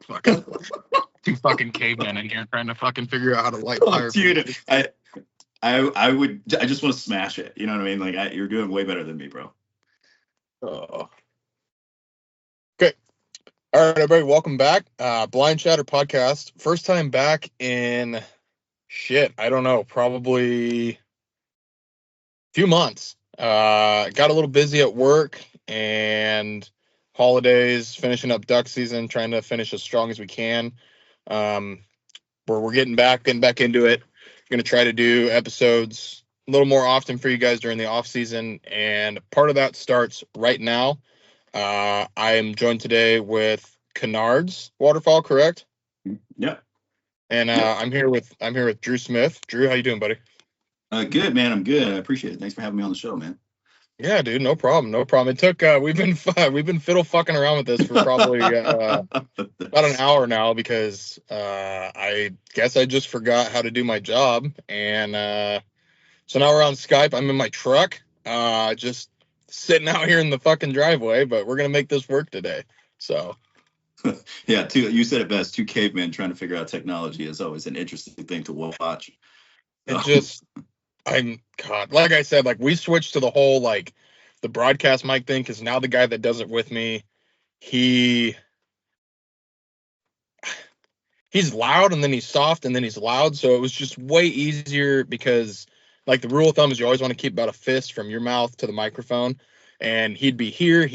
Fucking two fucking cavemen in here trying to fucking figure out how to light fire. Dude, I just want to smash it. You know what I mean? Like, you're doing way better than me, bro. Okay. All right, everybody, welcome back. Blind Chatter podcast. First time back in I don't know, probably a few months. Got a little busy at work and holidays, finishing up duck season, trying to finish as strong as we can. We're getting back into it. Going to try to do episodes a little more often for you guys during the off season, and part of that starts right now. I am joined today with Canards Waterfowl, correct? Yep. And I'm here with Drew Smith. Drew, how you doing, buddy? Good, man. I'm good. I appreciate it. Thanks for having me on the show, man. Yeah, dude, no problem. It took we've been fiddle fucking around with this for probably about an hour now because I guess I just forgot how to do my job, and so now we're on Skype. I'm in my truck, just sitting out here in the fucking driveway, but we're gonna make this work today. So yeah, you said it best. Two cavemen trying to figure out technology is always an interesting thing to watch. Like I said, like we switched to the whole like the broadcast mic thing because now the guy that does it with me, he's loud and then he's soft and then he's loud, so it was just way easier because like the rule of thumb is you always want to keep about a fist from your mouth to the microphone, and he'd be here,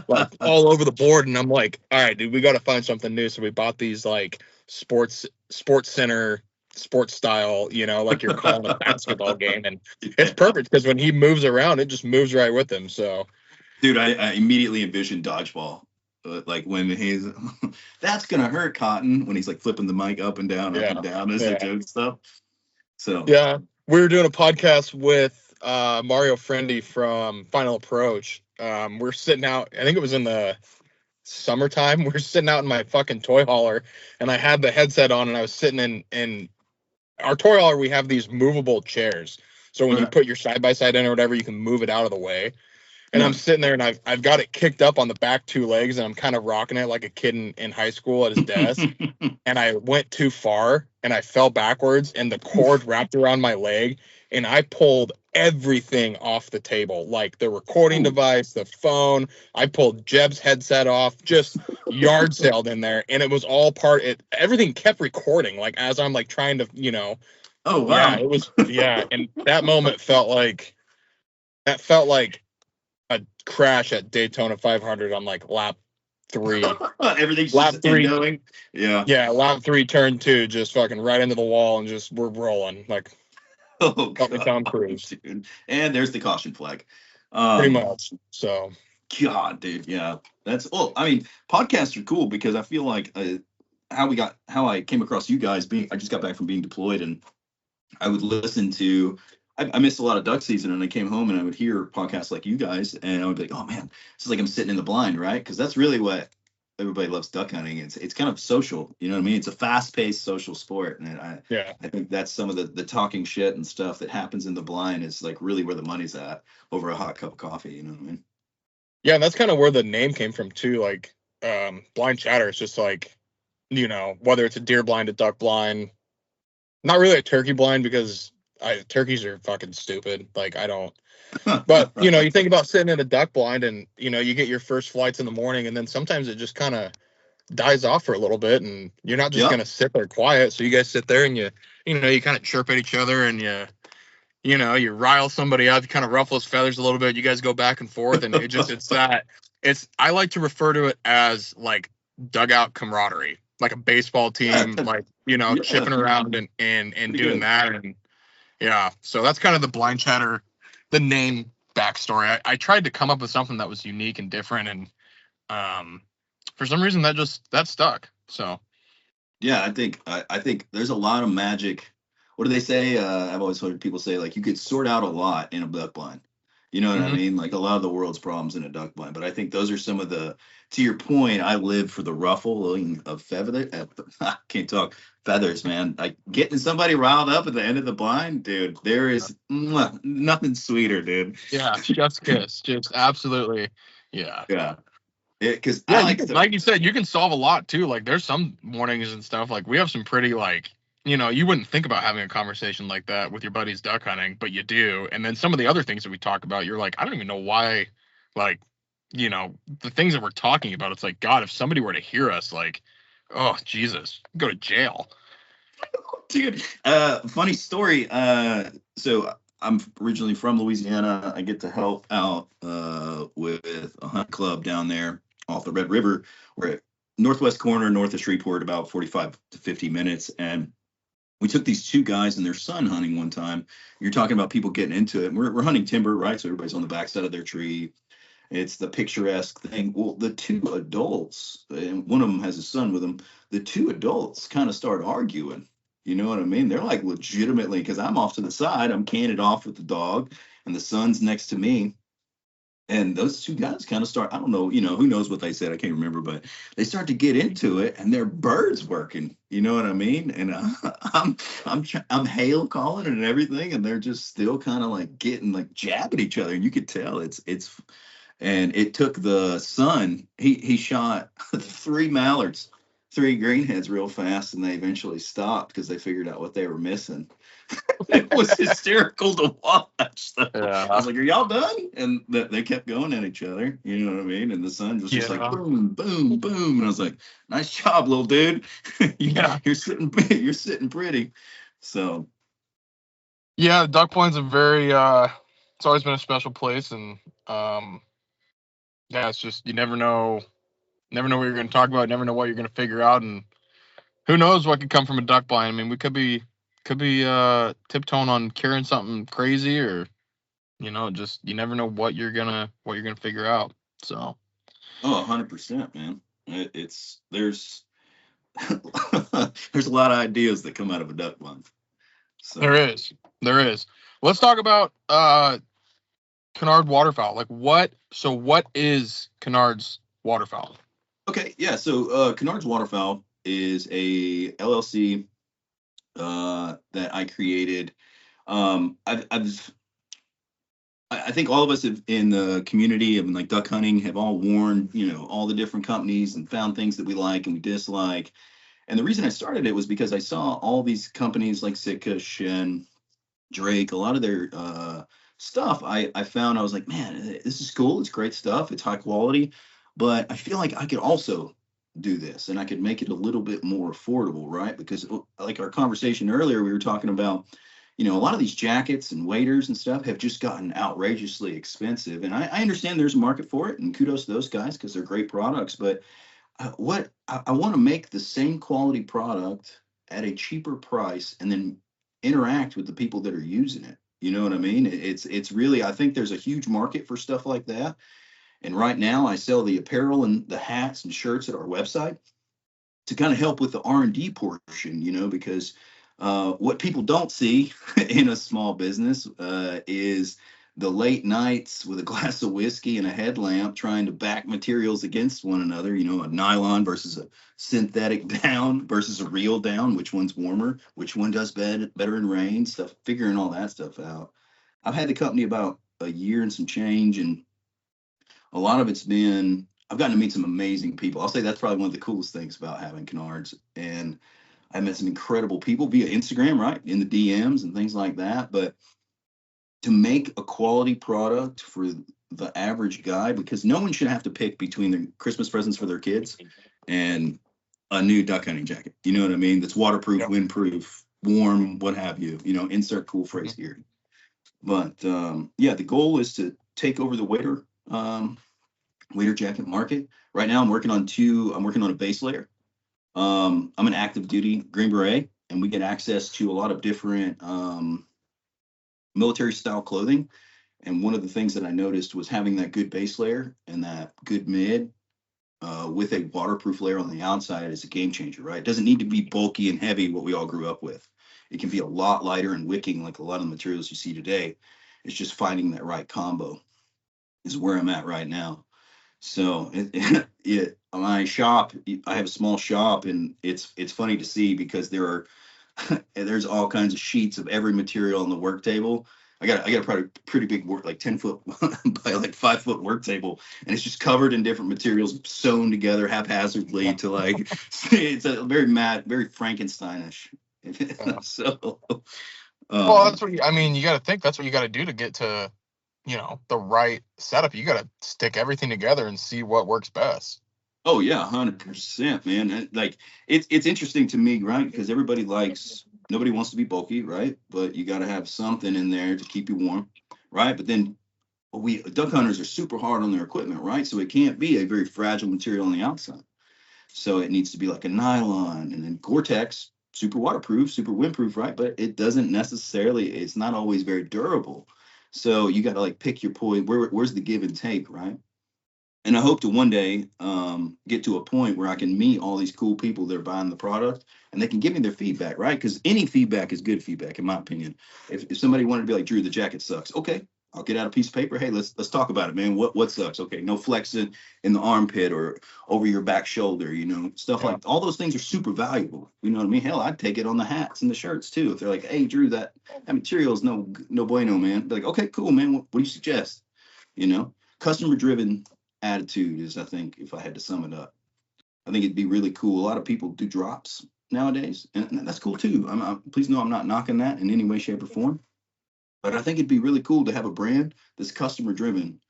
like all over the board, and I'm like, all right, dude, we got to find something new. So we bought these like sports center sports style, like you're calling a basketball game, and it's perfect because when he moves around, it just moves right with him. So, dude, I immediately envisioned dodgeball, like when he's that's gonna hurt Cotton when he's like flipping the mic up and down as they joke stuff. So yeah, we were doing a podcast with Mario Friendy from Final Approach. We're sitting out. I think it was in the summertime. We're sitting out in my fucking toy hauler, and I had the headset on, and I was sitting in our toy hauler. We have these movable chairs, so when you put your side by side in or whatever, you can move it out of the way. And I'm sitting there, and I've got it kicked up on the back two legs, and I'm kind of rocking it like a kid in high school at his desk. And I went too far, and I fell backwards, and the cord wrapped around my leg, and I pulled everything off the table, like the recording device, the phone. I pulled Jeb's headset off, just yard sailed in there, and it was all everything kept recording, like as I'm like trying to, Oh wow. Yeah, it was, and that moment felt like a crash at Daytona 500 on like lap 3. Everything's lap just 3 going. Yeah, lap 3 turn 2, just fucking right into the wall, and just we're rolling like Tom Cruise, dude. And there's the caution flag. Pretty much. So God, dude, yeah, that's I mean, podcasts are cool because I feel like how I came across you guys I just got back from being deployed, and I would listen to. I missed a lot of duck season, and I came home and I would hear podcasts like you guys, and I would be like, oh man, this is like I'm sitting in the blind, right? Because that's really what everybody loves duck hunting. It's kind of social, you know what I mean? It's a fast-paced social sport, and I think that's some of the talking shit and stuff that happens in the blind is like really where the money's at over a hot cup of coffee, you know what I mean? Yeah, and that's kind of where the name came from too. Like Blind Chatter is just like, whether it's a deer blind, a duck blind, not really a turkey blind because turkeys are fucking stupid. Like I don't, but you think about sitting in a duck blind, and you get your first flights in the morning, and then sometimes it just kind of dies off for a little bit, and you're not just gonna sit there quiet. So you guys sit there and you kind of chirp at each other, and you rile somebody up, you kind of ruffle his feathers a little bit. You guys go back and forth, and I like to refer to it as like dugout camaraderie, like a baseball team, like chipping around and doing that, and so that's kind of the Blind Chatter, the name backstory. I tried to come up with something that was unique and different, and for some reason that stuck. So yeah, I think there's a lot of magic. What do they say? I've always heard people say like you could sort out a lot in a duck blind. You know what I mean? Like a lot of the world's problems in a duck blind. But I think those are some of to your point, I live for the ruffling of feathers. I can't talk feathers, man. Like getting somebody riled up at the end of the blind, dude. There is nothing sweeter, dude. Yeah, chef's kiss. Just absolutely. Yeah. Yeah. Because Yeah, I like to. like you said, you can solve a lot too. Like there's some mornings and stuff. Like we have some pretty like, you wouldn't think about having a conversation like that with your buddies duck hunting, but you do. And then some of the other things that we talk about, you're like, I don't even know why. Like, the things that we're talking about. It's like, God, if somebody were to hear us, like, oh Jesus, go to jail. Dude, funny story. So I'm originally from Louisiana. I get to help out with a hunt club down there off the Red River. We're at northwest corner, north of Shreveport, about 45 to 50 minutes. And we took these two guys and their son hunting one time. You're talking about people getting into it. And we're hunting timber, right? So everybody's on the backside of their tree. It's the picturesque thing. Well, the two adults, and one of them has a son with him, the two adults kind of start arguing. You know what I mean? They're like legitimately, because I'm off to the side, I'm canned off with the dog, and the son's next to me. And those two guys kind of start, I don't know, who knows what they said, I can't remember, but they start to get into it and their birds working, you know what I mean? And I'm hail calling and everything, and they're just still kind of like getting like jabbing each other. And you could tell and it took the son, he shot three mallards, three greenheads real fast, and they eventually stopped because they figured out what they were missing. It was hysterical to watch. Though. Yeah. I was like, "Are y'all done?" And they kept going at each other. You know what I mean? And the son was just like, "Boom, boom, boom," and I was like, "Nice job, little dude. You're sitting pretty." So. Yeah, Duck Blind's a very it's always been a special place, and yeah, it's just you never know what you're going to talk about, never know what you're going to figure out, and who knows what could come from a duck blind. I mean, we could be tiptoeing on carrying something crazy, or just you never know what you're gonna figure out. So. Oh, 100%, man. There's there's a lot of ideas that come out of a duck blind. So. There is. Let's talk about Canard Waterfowl. Like what is Canards Waterfowl? Okay, yeah. So Canards Waterfowl is a LLC that I created. I think all of us in the community of like duck hunting have all worn, all the different companies and found things that we like and we dislike. And the reason I started it was because I saw all these companies like Sitka, Shen, Drake, a lot of their stuff. I found, I was like, man, this is cool. It's great stuff. It's high quality, but I feel like I could also do this and I could make it a little bit more affordable, right? Because like our conversation earlier, we were talking about, a lot of these jackets and waders and stuff have just gotten outrageously expensive. And I understand there's a market for it, and kudos to those guys because they're great products. But what I want to make the same quality product at a cheaper price and then interact with the people that are using it. You know what I mean? It's really, I think there's a huge market for stuff like that. And right now I sell the apparel and the hats and shirts at our website to kind of help with the R&D portion, because what people don't see in a small business is the late nights with a glass of whiskey and a headlamp trying to back materials against one another, a nylon versus a synthetic down versus a real down, which one's warmer, which one does better in rain, stuff, figuring all that stuff out. I've had the company about a year and some change, and a lot of it's been, I've gotten to meet some amazing people. I'll say that's probably one of the coolest things about having Canards. And I met some incredible people via Instagram, right? In the DMs and things like that. But to make a quality product for the average guy, because no one should have to pick between the Christmas presents for their kids and a new duck hunting jacket. You know what I mean? That's waterproof, windproof, warm, what have you, insert cool phrase here. But yeah, the goal is to take over the wader jacket market. Right now I'm working on a base layer. I'm an active duty Green Beret, and we get access to a lot of different military style clothing. And one of the things that I noticed was having that good base layer and that good mid with a waterproof layer on the outside is a game changer, right? It doesn't need to be bulky and heavy, what we all grew up with. It can be a lot lighter and wicking like a lot of the materials you see today. It's just finding that right combo is where I'm at right now. So my shop, I have a small shop, and it's funny to see because there's all kinds of sheets of every material on the work table. I got a pretty big work, like 10 foot by like 5 foot work table, and it's just covered in different materials sewn together haphazardly to like it's a very Frankensteinish. Yeah. So Well, that's um what I mean. You got to think that's what you got to do to get to, the right setup. You got to stick everything together and see what works best. oh yeah, 100%, man. And, like it's interesting to me, right? Because nobody wants to be bulky, right? But you got to have something in there to keep you warm, right? But then we duck hunters are super hard on their equipment, right? So it can't be a very fragile material on the outside. So it needs to be like a nylon, and then Gore-Tex, super waterproof, super windproof, right? But it doesn't necessarily, it's not always very durable. So you got to like pick your point. Where's the give and take, right? And I hope to one day get to a point where I can meet all these cool people that are buying the product, and they can give me their feedback, right? Because any feedback is good feedback, in my opinion. If somebody wanted to be like, Drew, the jacket sucks, okay, I'll get out a piece of paper. Hey, let's talk about it, man. What sucks? Okay, no flexing in the armpit or over your back shoulder, stuff Yeah. like all those things are super valuable. You know what I mean? Hell, I'd take it on the hats and the shirts too. If they're like, hey, Drew, that material is no bueno, man. Be like, okay, cool, man. What do you suggest? Customer driven attitude is, I think, if I had to sum it up, I think it'd be really cool. A lot of people do drops nowadays, and that's cool too. Please know I'm not knocking that in any way, shape, or form. But I think it'd be really cool to have a brand that's customer driven,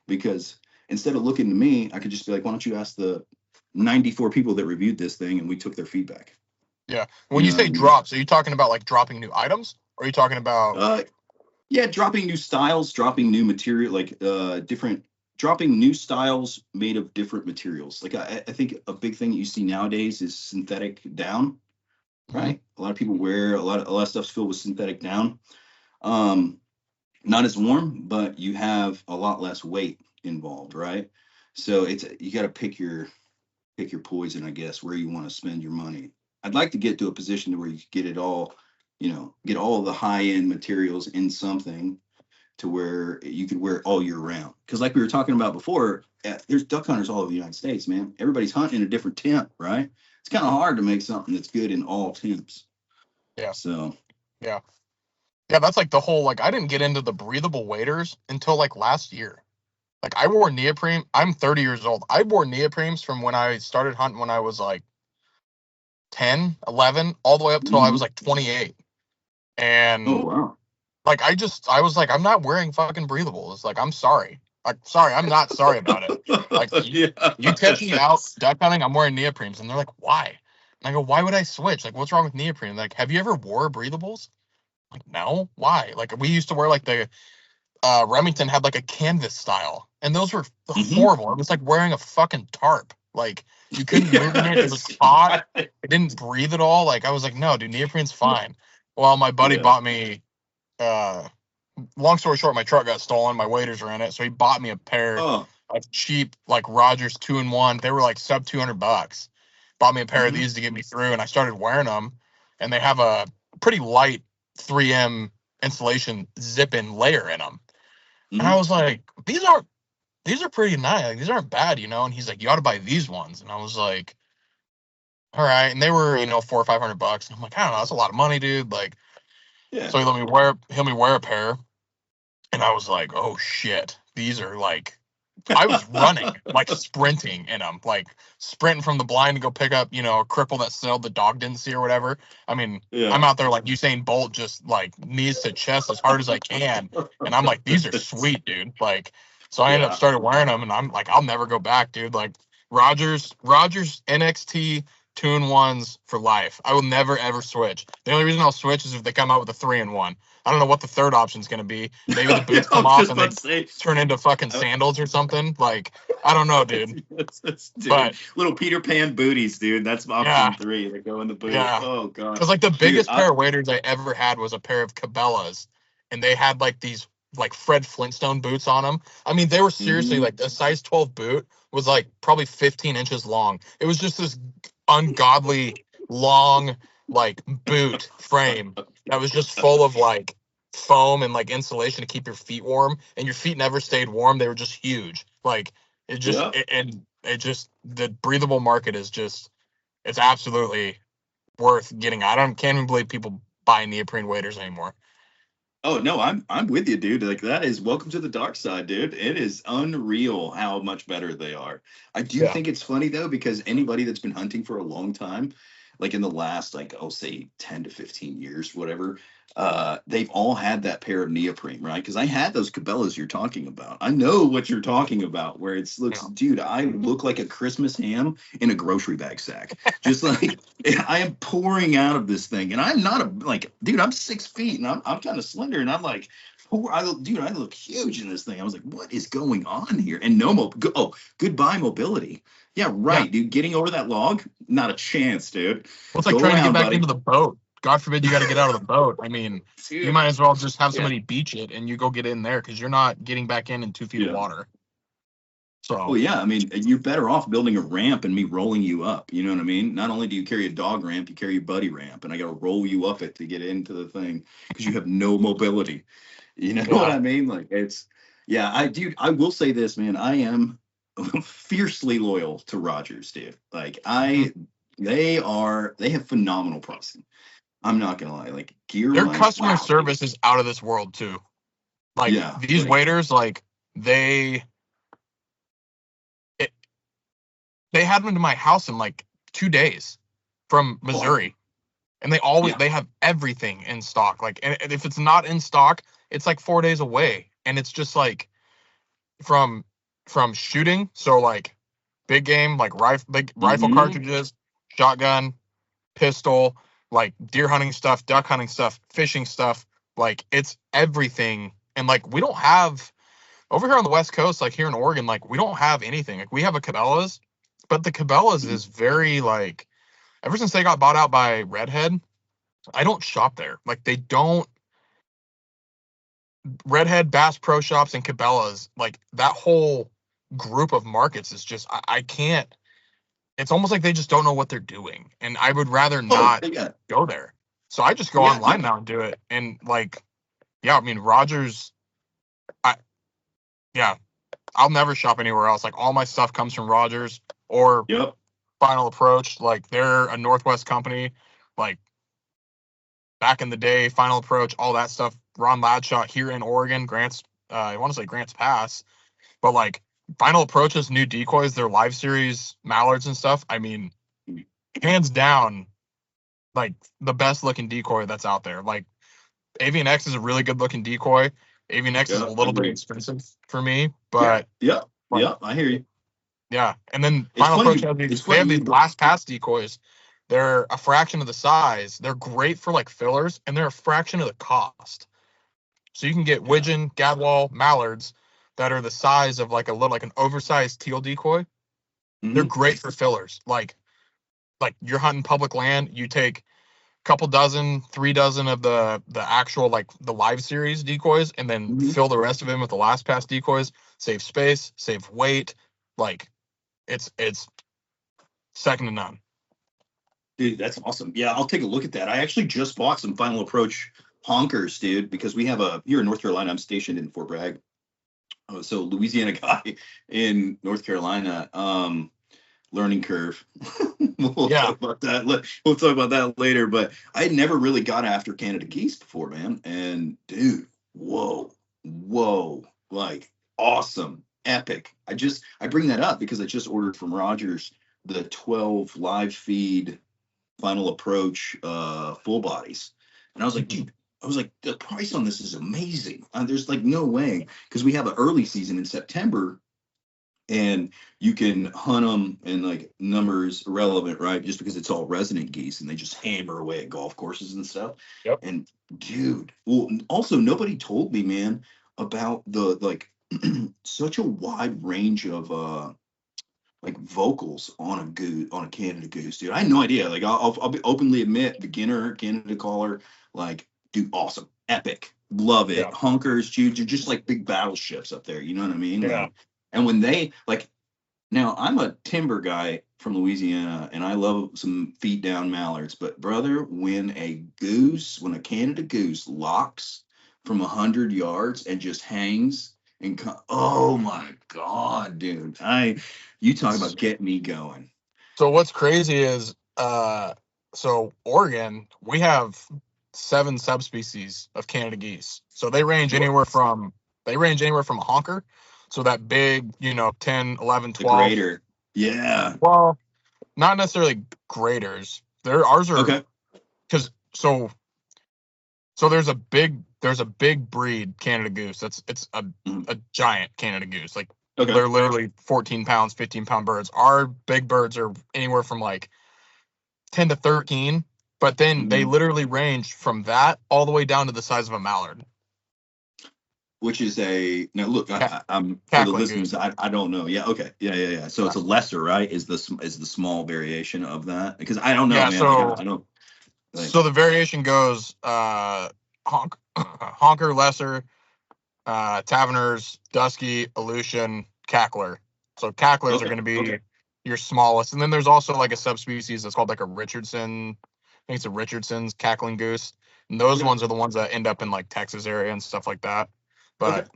because instead of looking to me, I could just be like, why don't you ask the 94 people that reviewed this thing and we took their feedback? Yeah. You When you know what say I mean? drops, are you talking about like dropping new items? Or are you talking about Yeah, dropping new styles, dropping new material, like dropping new styles made of different materials. Like I think a big thing that you see nowadays is synthetic down, right? A lot of people wear a lot of stuff's filled with synthetic down. Not as warm, but you have a lot less weight involved, right? So you got to pick your poison, I guess, where you want to spend your money. I'd like to get to a position where you get it all, get all the high end materials in something to where you could wear it all year round. Because like we were talking about before, there's duck hunters all over the United States, man. Everybody's hunting in a different temp, right? It's kind of hard to make something that's good in all temps. Yeah. So Yeah. Yeah, that's like the whole, like, I didn't get into the breathable waders until like last year. Like, I wore neoprene. I'm 30 years old. I wore neoprenes from when I started hunting when I was like 10, 11, all the way up till I was like 28. oh And wow. like, I was like, I'm not wearing fucking breathables. Like, I'm sorry. Like, sorry, I'm not sorry about it. Like, Yeah. you take me out duck hunting, I'm wearing neoprenes. And they're like, why? And I go, why would I switch? Like, what's wrong with neoprene? Like, have you ever wore breathables? Like, no, why? Like, we used to wear like the Remington had like a canvas style, and those were Mhm. horrible. It was like wearing a fucking tarp. Like, you couldn't move in it. It was Yes. hot. It didn't breathe at all. Like, I was like, no, dude, neoprene's fine. Well, my buddy Yeah. bought me. Uh, Long story short, my truck got stolen. My waders are in it, so he bought me a pair Oh. of cheap like Rogers 2-in-1. They were like sub $200. Bought me a pair of Mhm. these to get me through, and I started wearing them. And they have a pretty light 3M insulation zip-in layer in them. And I Mhm. was like, these are pretty nice. Like, these aren't bad, And he's like, you ought to buy these ones. And I was like, all right. And they were, $400 or $500. And I'm like, I don't know, that's a lot of money, dude. Like, Yeah. so he let me wear a pair. And I was like, oh shit, these are like, I was running, like sprinting in them, like sprinting from the blind to go pick up, a cripple that still the dog didn't see or whatever. I mean, I'm Yeah. out there like Usain Bolt, just like knees to chest as hard as I can. And I'm like, these are sweet, dude. Like, so I ended up Yeah. started wearing them, and I'm like, I'll never go back, dude. Like, Rogers NXT 2-in-1s for life. I will never ever switch. The only reason I'll switch is if they come out with a 3-in-1. I don't know what the third option is going to be. Maybe the Yeah, boots I come was off just and they about to say, turn into fucking uh, sandals or something. Like, I don't know, dude. dude, But little Peter Pan booties, dude. That's yeah, option 3. They go in the boot. yeah. Oh god, Because like the dude. biggest pair of waders I ever had was a pair of Cabela's, and they had like these like Fred Flintstone boots on them. I mean, they were seriously Mhm. like a size 12 boot was like probably 15 inches long. It was just this ungodly long like boot frame that was just full of like foam and like insulation to keep your feet warm, and your feet never stayed warm. They were just huge. Like, Yeah. and it just, the breathable market is just, it's absolutely worth getting. Can't even believe people buy neoprene waders anymore. Oh no, I'm with you, dude. Like that is welcome to the dark side, dude. It is unreal how much better they are. I do Yeah. think it's funny though, because anybody that's been hunting for a long time, like in the last, like, I'll say 10 to 15 years, whatever, they've all had that pair of neoprene, right? Because I had those Cabela's you're talking about. I know what you're talking about, where it's looks, Yeah. dude, I look like a Christmas ham in a grocery bag sack. Just like I am pouring out of this thing, and I'm not a, like, dude, I'm 6 feet, and I'm kind of slender, and I'm like, dude, I look huge in this thing. I was like, what is going on here? And no goodbye mobility. Yeah, Yeah. right, dude. Getting over that log, not a chance, dude. Well, it's like Go trying to get around, back buddy. into the boat. God forbid you got to get out of the boat. I mean, you Dude. might as well just have Yeah, somebody beach it and you go get in there because you're not getting back in 2 feet of yeah. water. So, Well, yeah. I mean, you're better off building a ramp and me rolling you up. You know what I mean? Not only do you carry a dog ramp, you carry a buddy ramp, and I got to roll you up it to get into the thing because you have no mobility. You know what yeah. I mean? Like it's, yeah, I will say this, man. I am fiercely loyal to Rogers, dude. Like Mhm. they have phenomenal pricing. I'm not gonna lie. Like gear Their wise, customer wow. service is out of this world, too. Like, Yeah, these like waiters, like, it, they had them to my house in like 2 days from oh Missouri. And yeah. they have everything in stock. Like, and if it's not in stock, it's like 4 days away. And it's just like, from shooting, so like big game, like big rifle Mm-hmm. cartridges, shotgun, pistol, like deer hunting stuff, duck hunting stuff, fishing stuff, like it's everything. And like we don't have over here on the West Coast, like here in Oregon, like we don't have anything. Like we have a Cabela's, but the Cabela's is very like, ever since they got bought out by Redhead, I don't shop there. Like they don't. Redhead, Bass Pro Shops, and Cabela's, like that whole group of markets is just I can't. It's almost like they just don't know what they're doing, and I would rather Oh not yeah, go there. So I just go yeah. online now and do it. And like, yeah, I mean Rogers. I Yeah, I'll never shop anywhere else. Like all my stuff comes from Rogers or Yep. Final Approach. Like they're a Northwest company. Like back in the day, Final Approach, all that stuff. Ron Ladshot here in Oregon, Grants. I want to say Grants Pass. But like Final Approach's new decoys, their live series mallards and stuff, I mean, hands down, like the best looking decoy that's out there. Like Avian X is a really good looking decoy. Avian X is a Yeah, little bit agreed. expensive for me, Yeah, but yeah, like yeah. I hear you. yeah. And then It's Final funny. Approach has It's they funny have these you. blast pass decoys. They're a fraction of the size. They're great for like fillers, and they're a fraction of the cost. So you can get Yeah. widgeon, gadwall, mallards that are the size of like a little like an oversized teal decoy. They're Hmm. great for fillers. Like you're hunting public land, you take a couple dozen, 3 dozen of the actual like the live series decoys, and then Hmm. fill the rest of them with the last pass decoys. Save space, save weight. Like it's second to none. Dude, that's awesome. Yeah, I'll take a look at that. I actually just bought some Final Approach honkers, dude, because we have a here in North Carolina. I'm stationed in Fort Bragg. So Louisiana guy in North Carolina. Learning curve. We'll Yeah, talk about that. We'll talk about that later. But I had never really got after Canada geese before, man. And dude, whoa, like awesome, epic. I bring that up because I just ordered from Rogers the 12 live feed Final Approach full bodies, and I was like, mhm. dude. I was like, the price on this is amazing. There's like no way because we have an early season in September and you can hunt them and like numbers irrelevant, right? Just because it's all resident geese and they just hammer away at golf courses and stuff. Yep. And dude, well, also nobody told me, man, about the like such a wide range of like vocals on a goose on a Canada goose, dude. I had no idea. Like I'll be openly admit, beginner Canada caller, like dude, awesome, epic, love it. Yeah. Hunkers, dude, you're just like big battleships up there. You know what I mean? Yeah. Like, and when they like now, I'm a timber guy from Louisiana, and I love some feet down mallards. But brother, when a Canada goose locks from 100 yards and just hangs oh my god, dude! You talk about get me going. So what's crazy is so Oregon, we have 7 subspecies of Canada geese. So they range anywhere from a honker, so that big, 10, 11, The 12. greater. Yeah. Well, not necessarily graders. Ours are Okay. because so there's a big breed Canada goose. It's a giant Canada goose. Like Okay. they're literally 14 pounds, 15-pound birds. Our big birds are anywhere from like 10 to 13, but then they literally range from that all the way down to the size of a mallard. Which is now look, I'm for the listeners, I don't know. Yeah, okay. Yeah. So it's a lesser, right? Is the small variation of that? Because I don't know, man. So, I don't. So the variation goes honker, lesser, taverners, dusky, Aleutian, cackler. So cacklers are going to be your smallest, and then there's also like a subspecies that's called like a Richardson. I think it's a Richardson's cackling goose, and those ones are the ones that end up in like Texas area and stuff like that. But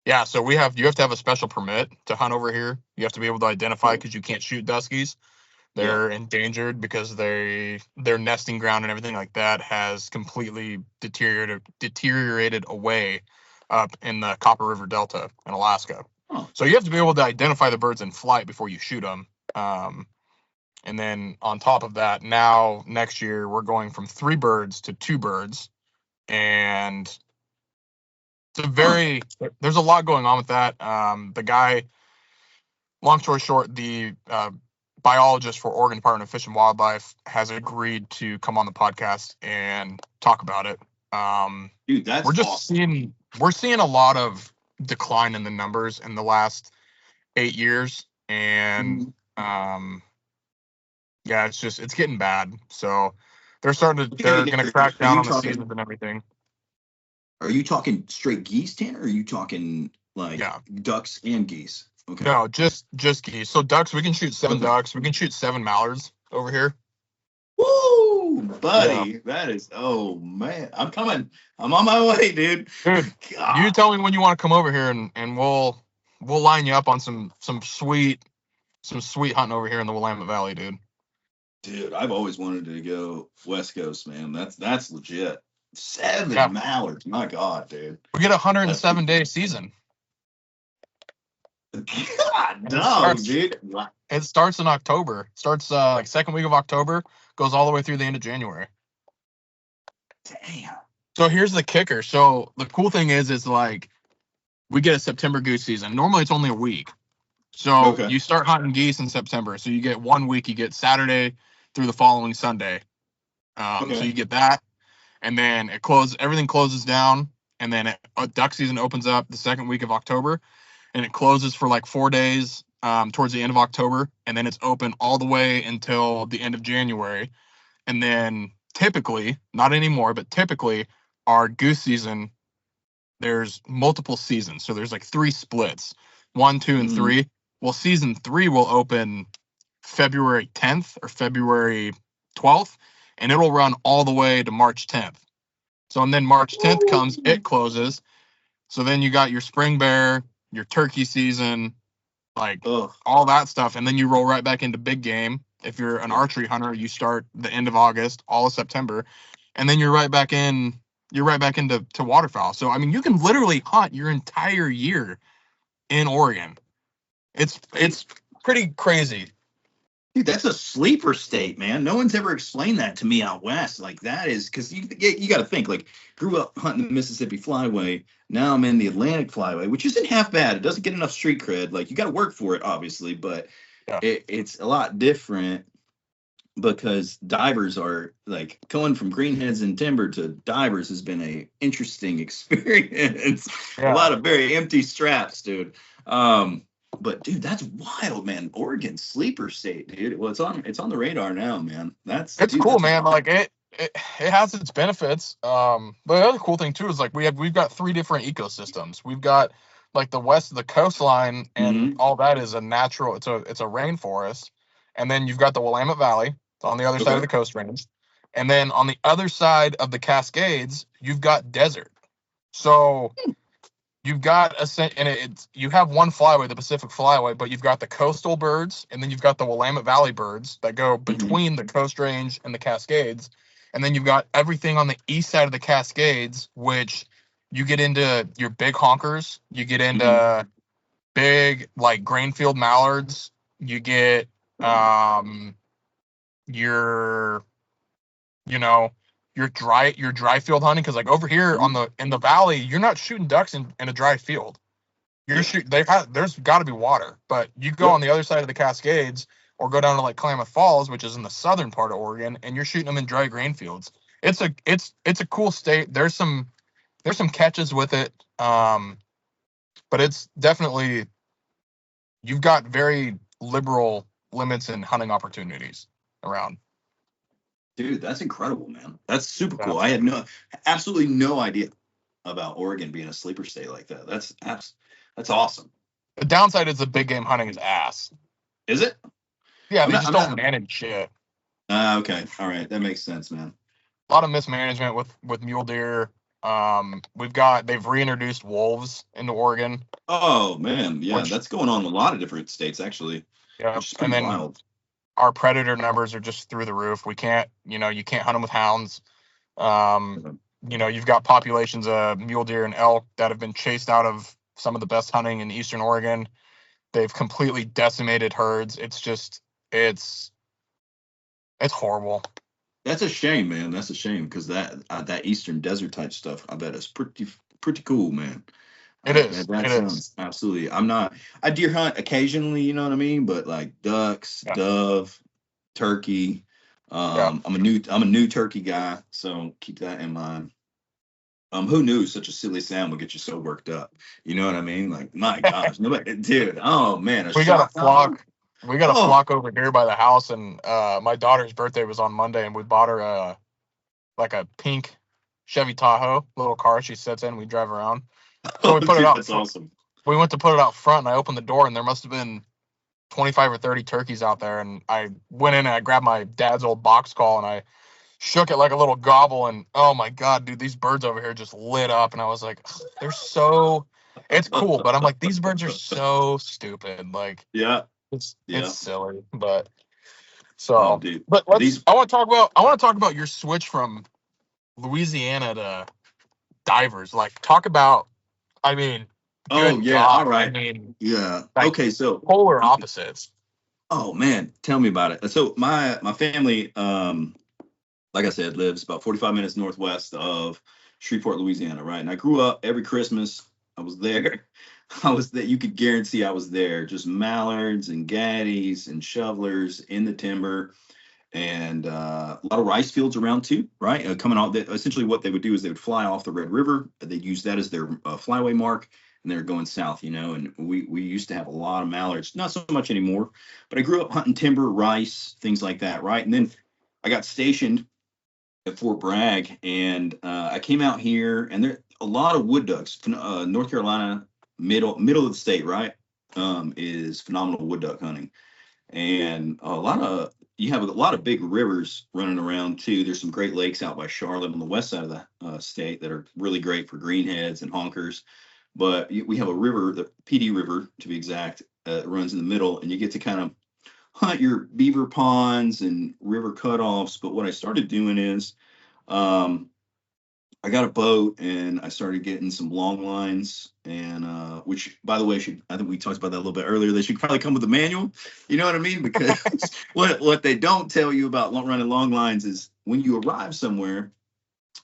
yeah, so you have to have a special permit to hunt over here. You have to be able to identify because you can't shoot duskies. They're endangered because their nesting ground and everything like that has completely deteriorated away up in the Copper River Delta in Alaska. So you have to be able to identify the birds in flight before you shoot them. And then on top of that, now next year we're going from 3 birds to 2 birds, and there's a lot going on with that. The guy, long story short, the biologist for Oregon Department of Fish and Wildlife has agreed to come on the podcast and talk about it. Dude, that's awesome. We're seeing a lot of decline in the numbers in the last 8 years, and it's getting bad. So they're going to crack down on the seasons and everything. Are you talking straight geese, Tanner? Or are you talking like ducks and geese? Okay. No, just geese. So ducks, we can shoot 7 ducks. We can shoot 7 mallards over here. Woo, buddy! Yeah. That is, oh man, I'm coming. I'm on my way, dude. Dude, you tell me when you want to come over here, and we'll line you up on some sweet hunting over here in the Willamette Valley, dude. Dude, I've always wanted to go West Coast, man. That's legit. 7 mallards, my God, dude. We get a 107-day season. God, no, dude. It starts in October. Starts like second week of October, goes all the way through the end of January. Damn. So here's the kicker. So the cool thing is like we get a September goose season. Normally it's only a week. So you start hunting geese in September. So you get 1 week. You get Saturday through the following Sunday. So you get that, and then everything closes down, and then duck season opens up the second week of October. And it closes for like 4 days towards the end of October, and then it's open all the way until the end of January. And then typically, not anymore, but typically our goose season, there's multiple seasons. So there's like 3 splits, 1, 2, and 3. Well, season 3 will open February 10th or February 12th, and it'll run all the way to March 10th. So, and then March 10th comes, it closes. So then you got your spring bear, your turkey season, like all that stuff, and then you roll right back into big game. If you're an archery hunter, you start the end of August, all of September, and then you're right back into waterfowl. So I mean, you can literally hunt your entire year in Oregon. It's pretty crazy. Dude, that's a sleeper state, man. No one's ever explained that to me out west. Like that is because you got to think. Like, grew up hunting the Mississippi Flyway. Now I'm in the Atlantic Flyway, which isn't half bad. It doesn't get enough street cred. Like you got to work for it, obviously, but it's a lot different because divers are like going from greenheads and timber to divers has been a interesting experience. A lot of very empty straps, dude. But dude, that's wild, man. Oregon sleeper state, dude. Well, it's on the radar now, man. It's cool, man. Like it has its benefits. But the other cool thing too is like we've got 3 different ecosystems. We've got like the west of the coastline, and all that is a natural. It's a rainforest, and then you've got the Willamette Valley on the other side of the Coast Range, and then on the other side of the Cascades, you've got desert. So you've got you have one flyway, the Pacific Flyway, but you've got the coastal birds, and then you've got the Willamette Valley birds that go between the Coast Range and the Cascades, And then you've got everything on the east side of the Cascades, which you get into your big honkers, you get into big like grainfield mallards, you get your your dry field hunting, because like over here in the valley, you're not shooting ducks in a dry field. You're shooting there's got to be water, but you go on the other side of the Cascades or go down to like Klamath Falls, which is in the southern part of Oregon, and you're shooting them in dry grain fields. It's a cool state. There's some catches with it, but it's definitely, you've got very liberal limits in hunting opportunities around. Dude, that's incredible, man. That's super cool. I had absolutely no idea about Oregon being a sleeper state like that. That's awesome. The downside is the big game hunting is ass. Is it? Yeah, they just don't manage shit. Okay, all right, that makes sense, man. A lot of mismanagement with mule deer. They've reintroduced wolves into Oregon. Oh man, yeah, that's going on in a lot of different states actually. Yeah, and then wild. Our predator numbers are just through the roof. You can't hunt them with hounds. You've got populations of mule deer and elk that have been chased out of some of the best hunting in Eastern Oregon. They've completely decimated herds. It's horrible. That's a shame, man. That's a shame, because that Eastern desert type stuff, I bet, is pretty cool, man. It is. That sounds absolutely. I deer hunt occasionally, you know what I mean, but like ducks, dove, turkey. I'm a new turkey guy, so keep that in mind. Who knew such a silly sound would get you so worked up? You know what I mean? Like, my gosh, nobody, dude. Oh man, we got a flock. We got a flock over here by the house, and my daughter's birthday was on Monday, and we bought her a pink Chevy Tahoe, little car she sits in. We drive around. So we put it out. That's awesome. We went to put it out front, and I opened the door, and there must have been 25 or 30 turkeys out there. And I went in and I grabbed my dad's old box call, and I shook it like a little gobble. And oh my God, dude, these birds over here just lit up. And I was like, it's cool, but I'm like, these birds are so stupid. Like, it's silly, but so. Dude. But I want to talk about your switch from Louisiana to divers. Like, talk about. I mean, all right. I mean, okay, so polar opposites. Oh man, tell me about it. So my family, like I said, lives about 45 minutes northwest of Shreveport, Louisiana, right? And I grew up every Christmas. I was there. You could guarantee I was there. Just mallards and gaddies and shovelers in the timber. And a lot of rice fields around too, right? Coming off, essentially what they would do is they would fly off the Red River. They'd use that as their flyway mark, and they're going south, and we used to have a lot of mallards, not so much anymore, but I grew up hunting timber, rice, things like that, right? And then I got stationed at Fort Bragg, and I came out here, and there a lot of wood ducks. North Carolina, middle of the state, right, is phenomenal wood duck hunting, and you have a lot of big rivers running around too. There's some great lakes out by Charlotte on the west side of the state that are really great for greenheads and honkers. But we have a river, the PD River to be exact, runs in the middle, and you get to kind of hunt your beaver ponds and river cutoffs. But what I started doing is I got a boat and I started getting some long lines, and which, by the way, I think we talked about that a little bit earlier. They should probably come with a manual. You know what I mean? Because what they don't tell you about running long lines is when you arrive somewhere,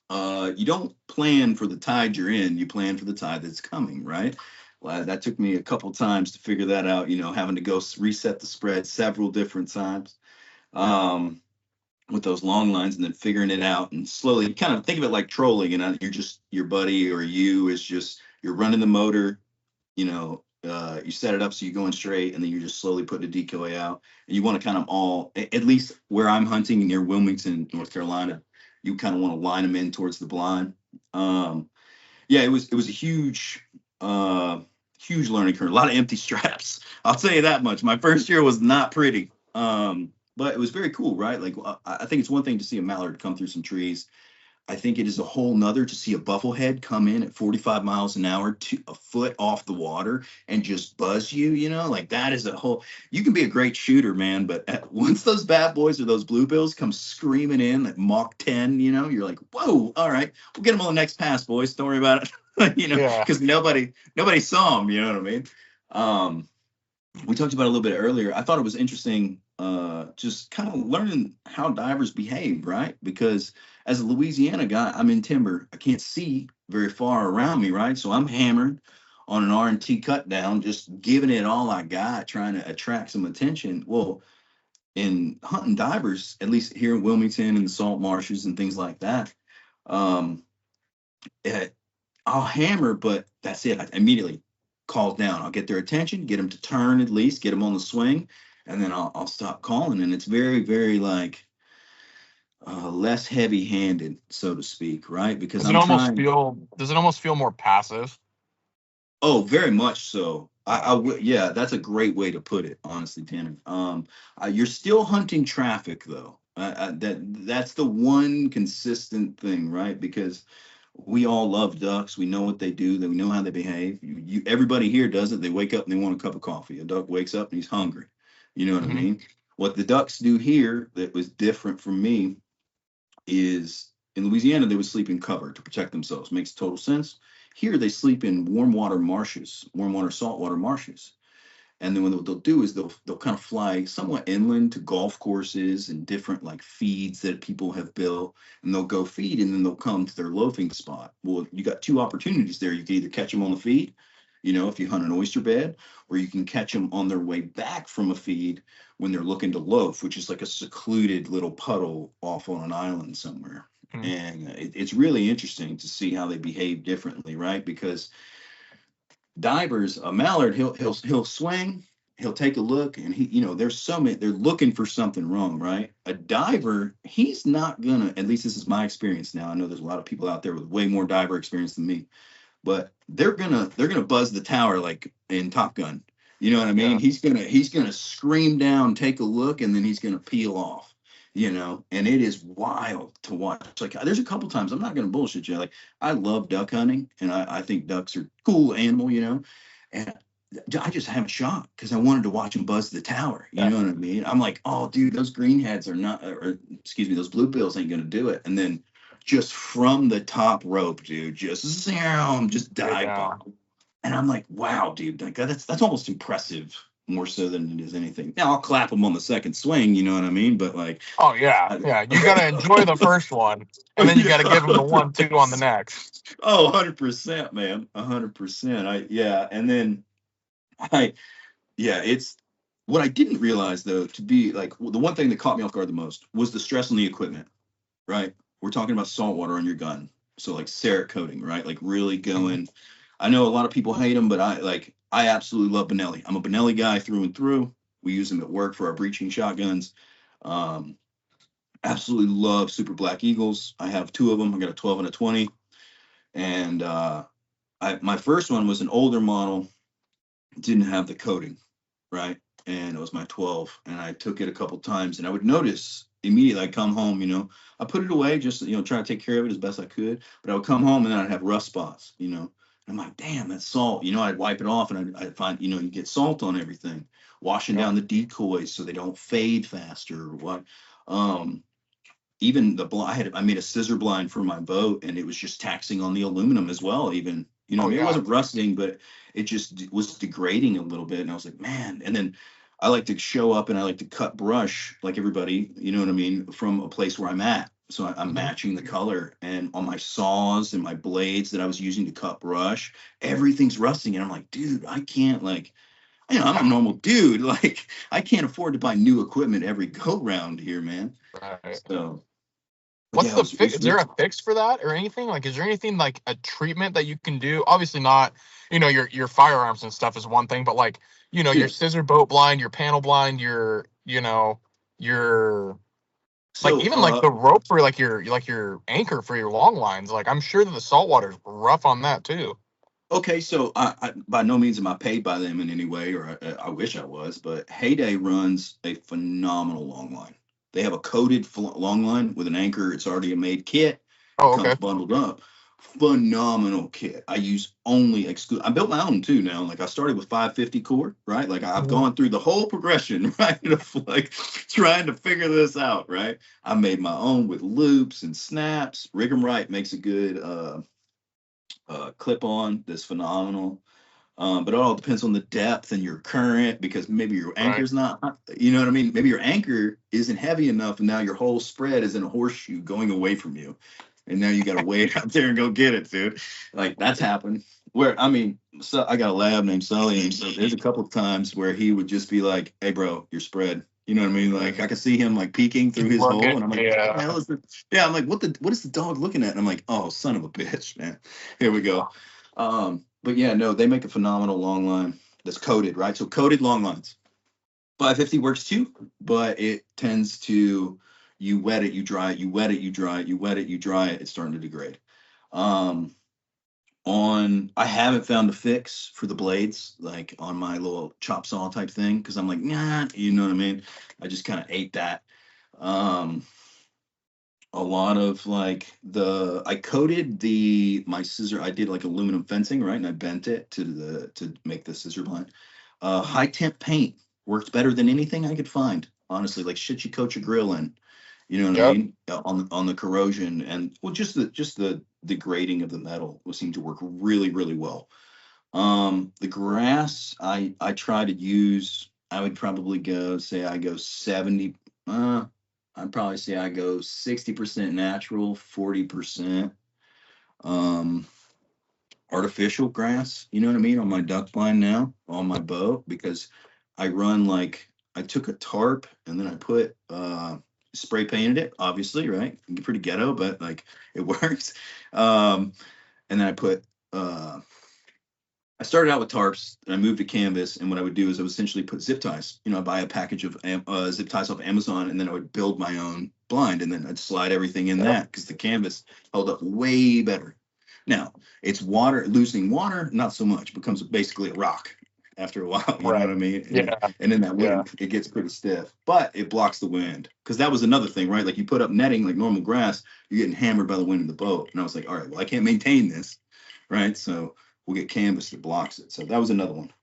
you don't plan for the tide you're in. You plan for the tide that's coming, right? Well, that took me a couple times to figure that out. Having to go reset the spread several different times. With those long lines, and then figuring it out and slowly kind of think of it like trolling, and you're just, your buddy or you is just, you're running the motor, you set it up so you're going straight, and then you're just slowly putting a decoy out, and you want to kind of all, at least where I'm hunting near Wilmington, North Carolina, you kind of want to line them in towards the blind. It was a huge learning curve, a lot of empty straps. I'll tell you that much. My first year was not pretty. But it was very cool, right? Like, I think it's one thing to see a mallard come through some trees. I think it is a whole nother to see a bufflehead come in at 45 miles an hour to a foot off the water and just buzz you, like that is a whole, you can be a great shooter, man. But once those bad boys or those bluebills come screaming in at Mach 10, you're like, whoa, all right, we'll get them on the next pass, boys. Don't worry about it. Yeah. Because nobody saw them, you know what I mean? We talked about it a little bit earlier. I thought it was interesting, just kind of learning how divers behave, right? Because as a Louisiana guy, I'm in timber. I can't see very far around me, right? So I'm hammered on an R&T cut down, just giving it all I got, trying to attract some attention. Well, in hunting divers, at least here in Wilmington and the salt marshes and things like that, um, I'll hammer, but that's it. I immediately call down. I'll get their attention, get them to turn at least, get them on the swing, and then I'll stop calling. And it's very, very like less heavy-handed, so to speak, right? Because Does it almost feel more passive? Oh, very much so. Yeah, that's a great way to put it, honestly, Tanner. You're still hunting traffic though. That's the one consistent thing, right? Because we all love ducks. We know what they do. We know how they behave. Everybody here does it. They wake up and they want a cup of coffee. A duck wakes up and he's hungry. You know what I mean? What the ducks do here that was different from me is in Louisiana, they would sleep in cover to protect themselves. Makes total sense. Here, they sleep in warm water marshes, warm water, saltwater marshes. And then what they'll do is they'll kind of fly somewhat inland to golf courses and different like feeds that people have built, and they'll go feed, and then they'll come to their loafing spot. Well, you got two opportunities there. You can either catch them on the feed, if you hunt an oyster bed, or you can catch them on their way back from a feed when they're looking to loaf, which is like a secluded little puddle off on an island somewhere. And it's really interesting to see how they behave differently, right? Because divers, a mallard, he'll swing, he'll take a look, and there's so many, they're looking for something wrong, right? A diver, he's not gonna, at least this is my experience now. I know there's a lot of people out there with way more diver experience than me, but they're gonna buzz the tower like in Top Gun. You know what I mean? Yeah. He's gonna scream down, take a look, and then he's gonna peel off. And it is wild to watch. Like, there's a couple times, I'm not going to bullshit you. Like, I love duck hunting, and I think ducks are a cool animal, and I just haven't shot because I wanted to watch them buzz the tower. You know what I mean? I'm like, oh, dude, those greenheads are not, or excuse me, those bluebills ain't going to do it. And then just from the top rope, dude, just dive bomb. And I'm like, wow, dude, like that's almost impressive. More so than it is anything. Now I'll clap them on the second swing, you know what I mean? But like, oh yeah, you gotta enjoy the first one, and then you gotta give them the 1-2 on the next. Oh, 100%, man, 100%. And then it's what I didn't realize though, to be like the one thing that caught me off guard the most was the stress on the equipment, right? We're talking about salt water on your gun, so like Cerakote coating, right? Like really going. I know a lot of people hate them, but I absolutely love Benelli. I'm a Benelli guy through and through. We use them at work for our breaching shotguns. Absolutely love Super Black Eagles. I have two of them. I got a 12 and a 20. And my first one was an older model. Didn't have the coating, right? And it was my 12. And I took it a couple times, and I would notice immediately. I'd come home, I put it away, just try to take care of it as best I could. But I would come home, and then I'd have rough spots, I'm like, damn, that's salt. I'd wipe it off, and I'd find, you get salt on everything, washing down the decoys so they don't fade faster or what. Even the blind, I made a scissor blind for my boat, and it was just taxing on the aluminum as well. Even, it wasn't rusting, but it just was degrading a little bit. And I was like, man. And then I like to show up, and I like to cut brush like everybody, you know what I mean, from a place where I'm at. So I'm matching the color, and on my saws and my blades that I was using to cut brush, everything's rusting. And I'm like, dude, I can't I'm a normal dude. Like, I can't afford to buy new equipment every go round here, man. Right. So what's the fix? Is there a fix for that or anything? Like, is there anything like a treatment that you can do? Obviously not, your firearms and stuff is one thing, but like, your scissor boat blind, your panel blind, your like even like the rope for like your anchor for your long lines. Like, I'm sure that the saltwater is rough on that too. Okay, so I by no means am I paid by them in any way, or I wish I was, but Heyday runs a phenomenal long line. They have a coated long line with an anchor. It's already a made kit. Oh, Comes okay. bundled up. Phenomenal kit. I use only I built my own too now. Like I started with 550 core, right? Like I've Mhm. gone through the whole progression, right? Of like trying to figure this out, right? I made my own with loops and snaps. Rig 'em right makes a good clip on that's phenomenal. But it all depends on the depth and your current, because maybe your Right. anchor's not, you know what I mean? Maybe your anchor isn't heavy enough, and now your whole spread is in a horseshoe going away from you. And now you got to wait out there and go get it, dude. Like that's happened. Where, I mean, so I got a lab named Sully, and so there's a couple of times where he would just be like, "Hey, bro, your spread." You know what I mean? Like I could see him like peeking through Keep his hole, looking. and I'm like, "What the Yeah. hell is this?" Yeah, I'm like, what is the dog looking at?" And I'm like, "Oh, son of a bitch, man. Here we go." But yeah, no, they make a phenomenal long line that's coated, right? So coated long lines. 550 works too, but it tends to, you wet it, you dry it, you wet it, you dry it, you wet it, you dry it, it's starting to degrade. Um, I haven't found a fix for the blades, like on my little chop saw type thing, because I'm like, nah, you know what I mean? I just kind of ate that. Um, a lot of like I coated my scissor. I did like aluminum fencing, right? And I bent it to make the scissor blind. High temp paint worked better than anything I could find, honestly. Like shit you coat your grill in, you know what I Yep. mean? On the corrosion, and well, just the degrading of the metal would seem to work really, really well. The grass, I try to use, I would probably go 70. I'd probably say I go 60% natural, 40% um artificial grass. You know what I mean? On my duck blind now, on my boat, because I run like, I took a tarp and then I put spray painted it, obviously, right? Pretty ghetto, but like it works. And then uh I started out with tarps and I moved to canvas. And what I would do is I would essentially put zip ties. You know, I'd buy a package of zip ties off Amazon, and then I would build my own blind, and then I'd slide everything in Yep. that because the canvas held up way better. Now, it's water, losing water, not so much, becomes basically a rock after a while. You know Right. what I mean? Yeah. And in that Yeah. wind, it gets pretty stiff, but it blocks the wind. Because that was another thing, right? Like you put up netting like normal grass, you're getting hammered by the wind in the boat. And I was like, all right, well, I can't maintain this, right? So we'll get canvas that blocks it. So that was another one.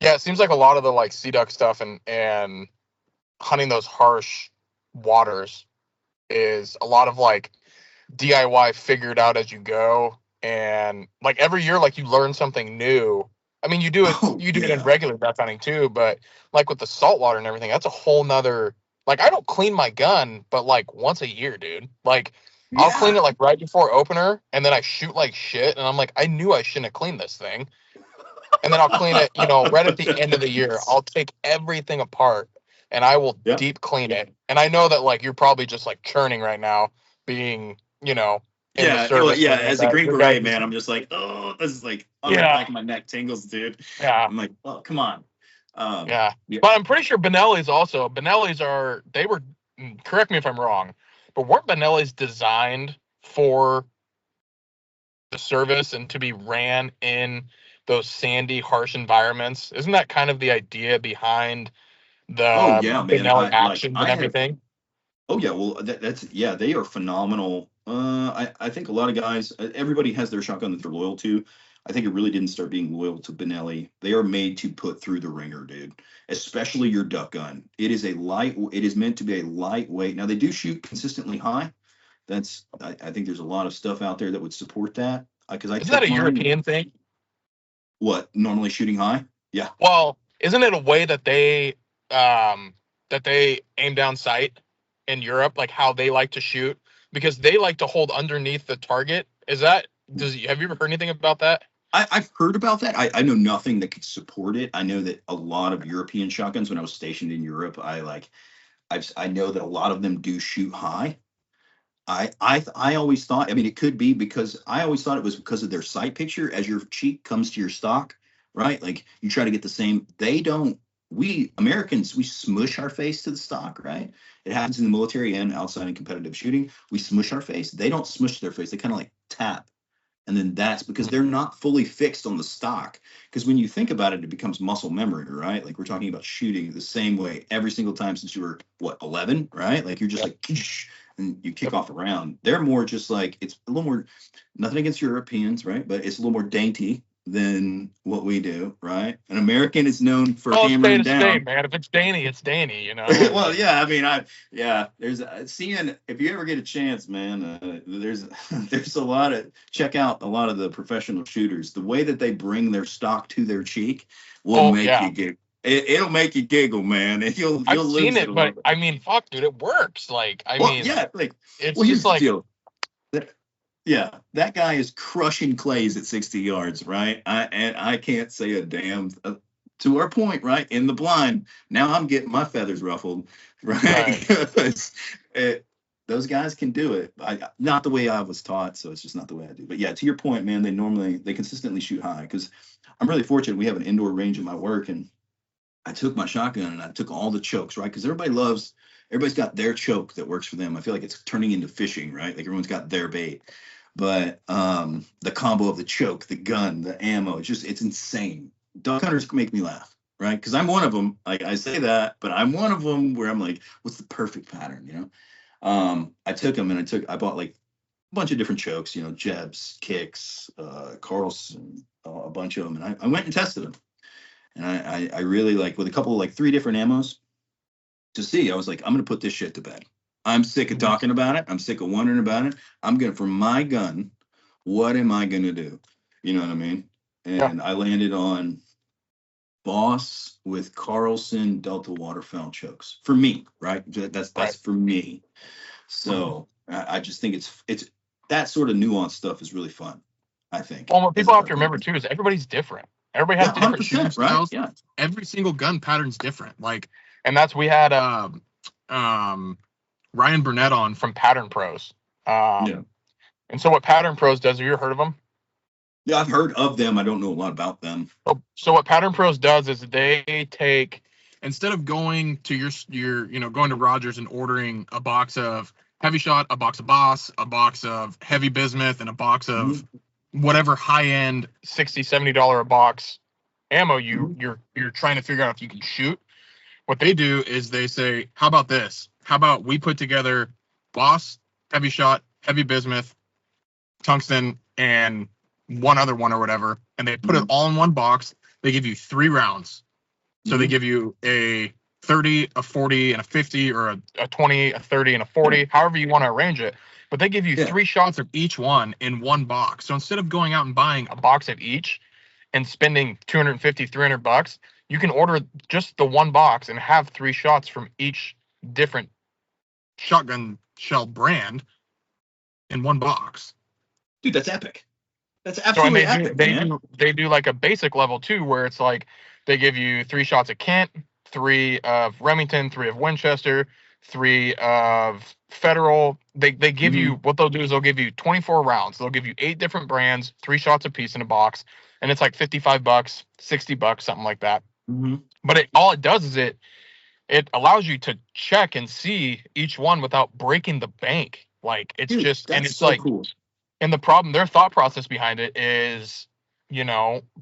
Yeah. It seems like a lot of the like sea duck stuff and hunting those harsh waters is a lot of like DIY figured out as you go. And like every year, like you learn something new. I mean, Oh you do it in yeah, regular duck hunting too, but like with the saltwater and everything, that's a whole nother, like I don't clean my gun, but like once a year, dude. Like I'll clean yeah. it like right before opener and then I shoot like shit. And I'm like, I knew I shouldn't have cleaned this thing. And then I'll clean it, right at the end of the year. I'll take everything apart and I will Yeah, deep clean it. And I know that like you're probably just like churning right now, being, in the yeah, well, service yeah. when As a Green your guys Beret, is, man, I'm just like, oh, this is like on the yeah, back of my neck tingles, dude. yeah, I'm like, oh, come on. yeah. Yeah. But I'm pretty sure Benelli's they were, correct me if I'm wrong, but weren't Benelli's designed for the service and to be ran in those sandy, harsh environments? Isn't that kind of the idea behind Oh the yeah, man. Benelli actions and I have. everything? Oh yeah, well that's yeah, they are phenomenal. I think a lot of guys, everybody has their shotgun that they're loyal to. I think it really didn't start being loyal to Benelli. They are made to put through the ringer, dude. Especially your duck gun. It is meant to be a lightweight. Now they do shoot consistently high. I think there's a lot of stuff out there that would support that. Because I Isn't that took a mine. European thing? What, normally shooting high? Yeah. Well, isn't it a way that they aim down sight in Europe, like how they like to shoot, because they like to hold underneath the target? Have you ever heard anything about that? I've heard about that. I know nothing that could support it. I know that a lot of European shotguns, when I was stationed in Europe, I know that a lot of them do shoot high. I always thought, I mean, it could be because I always thought it was because of their sight picture as your cheek comes to your stock, right? Like you try to get the same. They don't. We Americans, we smush our face to the stock, right? It happens in the military and outside in competitive shooting. We smush our face. They don't smush their face. They kind of like tap. And then that's because they're not fully fixed on the stock. Because when you think about it, it becomes muscle memory, right? Like we're talking about shooting the same way every single time since you were, what, 11, right? Like you're just Yeah. like, and you kick off a round. They're more just like, it's a little more, nothing against Europeans, right? But it's a little more dainty than what we do, right? An American is known for Well, hammering state to state, down. man. If it's Danny, it's Danny, you know. Well, yeah, I mean, there's seeing, if you ever get a chance, man, there's a lot of, check out a lot of the professional shooters. The way that they bring their stock to their cheek will make you giggle. It'll make you giggle, man, and you'll I've lose seen it it, a but little bit. I mean, fuck, dude, it works. Like, I Well, mean, yeah, like, it's well, here's just the like, deal. Yeah, that guy is crushing clays at 60 yards, right? I can't say a damn. To our point, right? In the blind, now I'm getting my feathers ruffled, right? Those guys can do it. Not the way I was taught, so it's just not the way I do. But yeah, to your point, man, they consistently shoot high, because I'm really fortunate. We have an indoor range at my work, and I took my shotgun and I took all the chokes, right? Because everybody's got their choke that works for them. I feel like it's turning into fishing, right? Like everyone's got their bait. But the combo of the choke, the gun, the ammo, it's insane. Duck hunters make me laugh, right? Because I'm one of them. I say that, but I'm one of them where I'm like, what's the perfect pattern, you know? I took them and I bought like a bunch of different chokes, you know, Jebs, Kicks, Carlson, a bunch of them. And I went and tested them. And I really, like, with a couple of like 3 different ammos to see, I was like, I'm going to put this shit to bed. I'm sick of talking about it. I'm sick of wondering about it. For my gun, what am I going to do? You know what I mean? And I landed on Boss with Carlson Delta Waterfowl chokes for me, right? That's for me. So I just think it's that sort of nuanced stuff is really fun, I think. Well, what people have to remember too is everybody's different. Everybody has different shooting styles. Right? Yeah. Every single gun pattern's different. Like, and that's, we had Ryan Burnett on from Pattern Pros. And so what Pattern Pros does, have you ever heard of them? Yeah, I've heard of them. I don't know a lot about them. So what Pattern Pros does is they take, instead of going to your going to Rogers and ordering a box of Heavy Shot, a box of Boss, a box of Heavy Bismuth, and a box of whatever high-end $60-$70 a box ammo you're trying to figure out if you can shoot. What they do is they say, how about this? How about we put together Boss, Heavy Shot, Heavy Bismuth, Tungsten, and one other one or whatever, and they put it all in one box. They give you 3 rounds. So they give you a 30, a 40, and a 50, or a 20, a 30, and a 40, however you want to arrange it. But they give you 3 shots of each one in one box. So instead of going out and buying a box of each and spending $250, $300, you can order just the one box and have 3 shots from each different shotgun shell brand in one box. Dude, that's epic. That's absolutely epic, man. They do like a basic level too, where it's like they give you 3 shots of Kent, 3 of Remington, 3 of Winchester, 3 of Federal. They give you, what they'll do is they'll give you 24 rounds. They'll give you 8 different brands, 3 shots a piece in a box, and it's like $55, $60, something like that. But all it does is it allows you to check and see each one without breaking the bank. Like, it's just, and it's so like cool. And the problem, their thought process behind it is,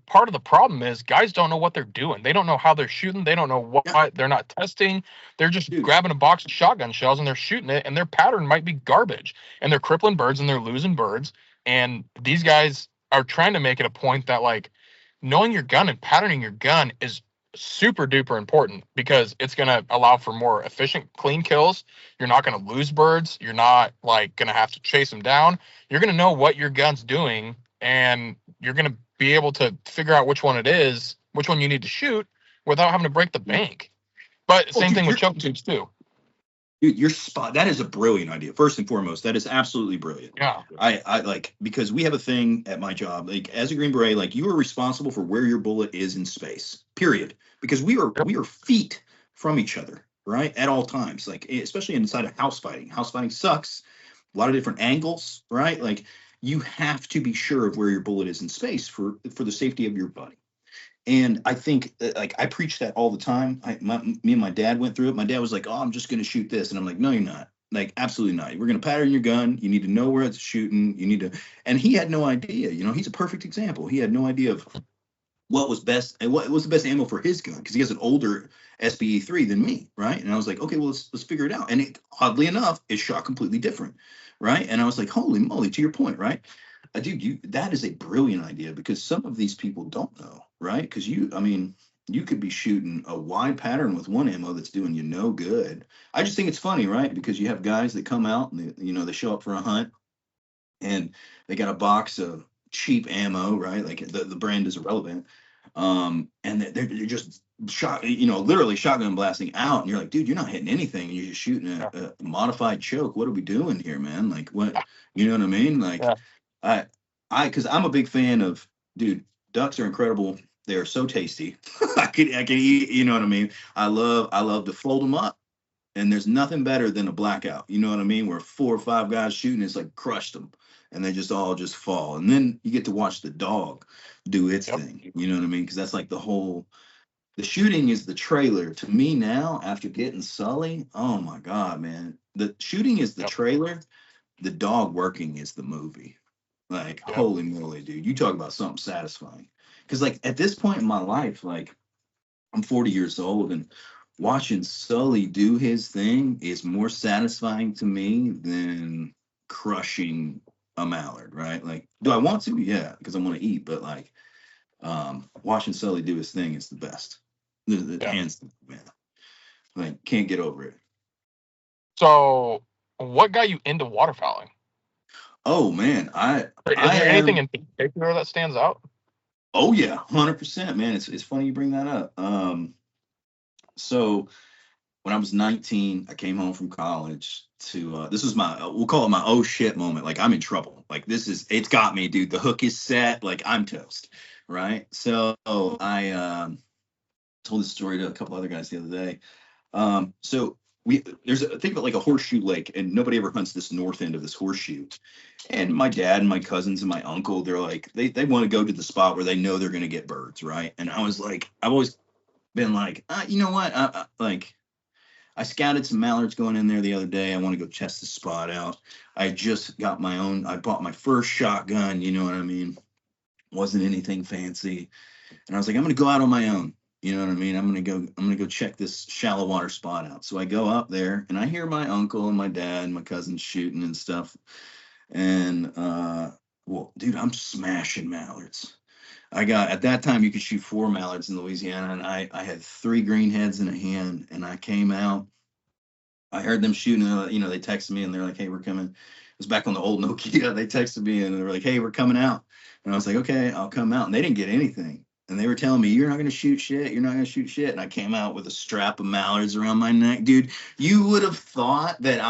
part of the problem is guys don't know what they're doing. They don't know how they're shooting. They don't know why they're not testing. They're just grabbing a box of shotgun shells and they're shooting it, and their pattern might be garbage, and they're crippling birds and they're losing birds. And these guys are trying to make it a point that, like, knowing your gun and patterning your gun is super duper important, because it's going to allow for more efficient, clean kills. You're not going to lose birds. You're not like going to have to chase them down. You're going to know what your gun's doing, and you're going to be able to figure out which one it is, which one you need to shoot, without having to break the bank. But same thing with choke tubes too. Dude, your spot, that is a brilliant idea. First and foremost, that is absolutely brilliant. Yeah. I like, because we have a thing at my job, like, as a Green Beret, like, you are responsible for where your bullet is in space, period. Because we are feet from each other, right? At all times, like, especially inside of house fighting. House fighting sucks. A lot of different angles, right? Like, you have to be sure of where your bullet is in space for the safety of your buddy. And I think that, like, I preach that all the time. Me and my dad went through it. My dad was like, "Oh, I'm just going to shoot this." And I'm like, "No, you're not. Like, absolutely not. We're going to pattern your gun. You need to know where it's shooting. You need to." And he had no idea. He's a perfect example. He had no idea of what was best and what was the best ammo for his gun, because he has an older SBE3 than me, right? And I was like, okay, well, let's figure it out. And it, oddly enough, it shot completely different, right? And I was like, holy moly, to your point, right? Dude, that is a brilliant idea, because some of these people don't know, right? Because I mean, you could be shooting a wide pattern with one ammo that's doing you no good. I just think it's funny, right? Because you have guys that come out and they show up for a hunt and they got a box of cheap ammo, right? Like the brand is irrelevant. And they're just shot, literally shotgun blasting out. And you're like, dude, you're not hitting anything. You're just shooting a modified choke. What are we doing here, man? Like, what, you know what I mean? Like, because I'm a big fan of, dude, ducks are incredible. They are so tasty. I can eat, you know what I mean? I love to fold them up. And there's nothing better than a blackout. You know what I mean? Where 4 or 5 guys shooting, it's like crushed them. And they just all just fall. And then you get to watch the dog do its thing. You know what I mean? Because that's like the shooting is the trailer. To me now, after getting Sully, oh my God, man. The shooting is the trailer. The dog working is the movie. Like, holy moly, dude. You talk about something satisfying. Because like at this point in my life, like I'm 40 years old, and watching Sully do his thing is more satisfying to me than crushing a mallard, right? Like, do I want to? Yeah, because I want to eat, but like watching Sully do his thing is the best. The hands down, man. Like, can't get over it. So what got you into waterfowling? Oh man, Is there anything in particular that stands out? Oh yeah, 100%, man. It's funny you bring that up. So when I was 19, I came home from college to this was my we'll call it my oh shit moment. Like, I'm in trouble. Like, it's got me, dude. The hook is set. Like, I'm toast, right? So I told this story to a couple other guys the other day. So think about like a horseshoe lake, and nobody ever hunts this north end of this horseshoe. And my dad and my cousins and my uncle, they're like, they want to go to the spot where they know they're going to get birds, right? And I was like, I've always been like, you know what? I scouted some mallards going in there the other day. I want to go test the spot out. I just got I bought my first shotgun, you know what I mean? Wasn't anything fancy. And I was like, I'm going to go out on my own. You know what I mean? I'm going to go check this shallow water spot out. So I go up there and I hear my uncle and my dad and my cousins shooting and stuff. And, well, dude, I'm smashing mallards. At that time you could shoot 4 mallards in Louisiana, and I had 3 greenheads in a hand, and I came out. I heard them shooting, they texted me and they're like, hey, we're coming. It was back on the old Nokia. They texted me and they were like, hey, we're coming out. And I was like, okay, I'll come out. And they didn't get anything. And they were telling me, you're not going to shoot shit. You're not going to shoot shit. And I came out with a strap of mallards around my neck. Dude, you would have thought that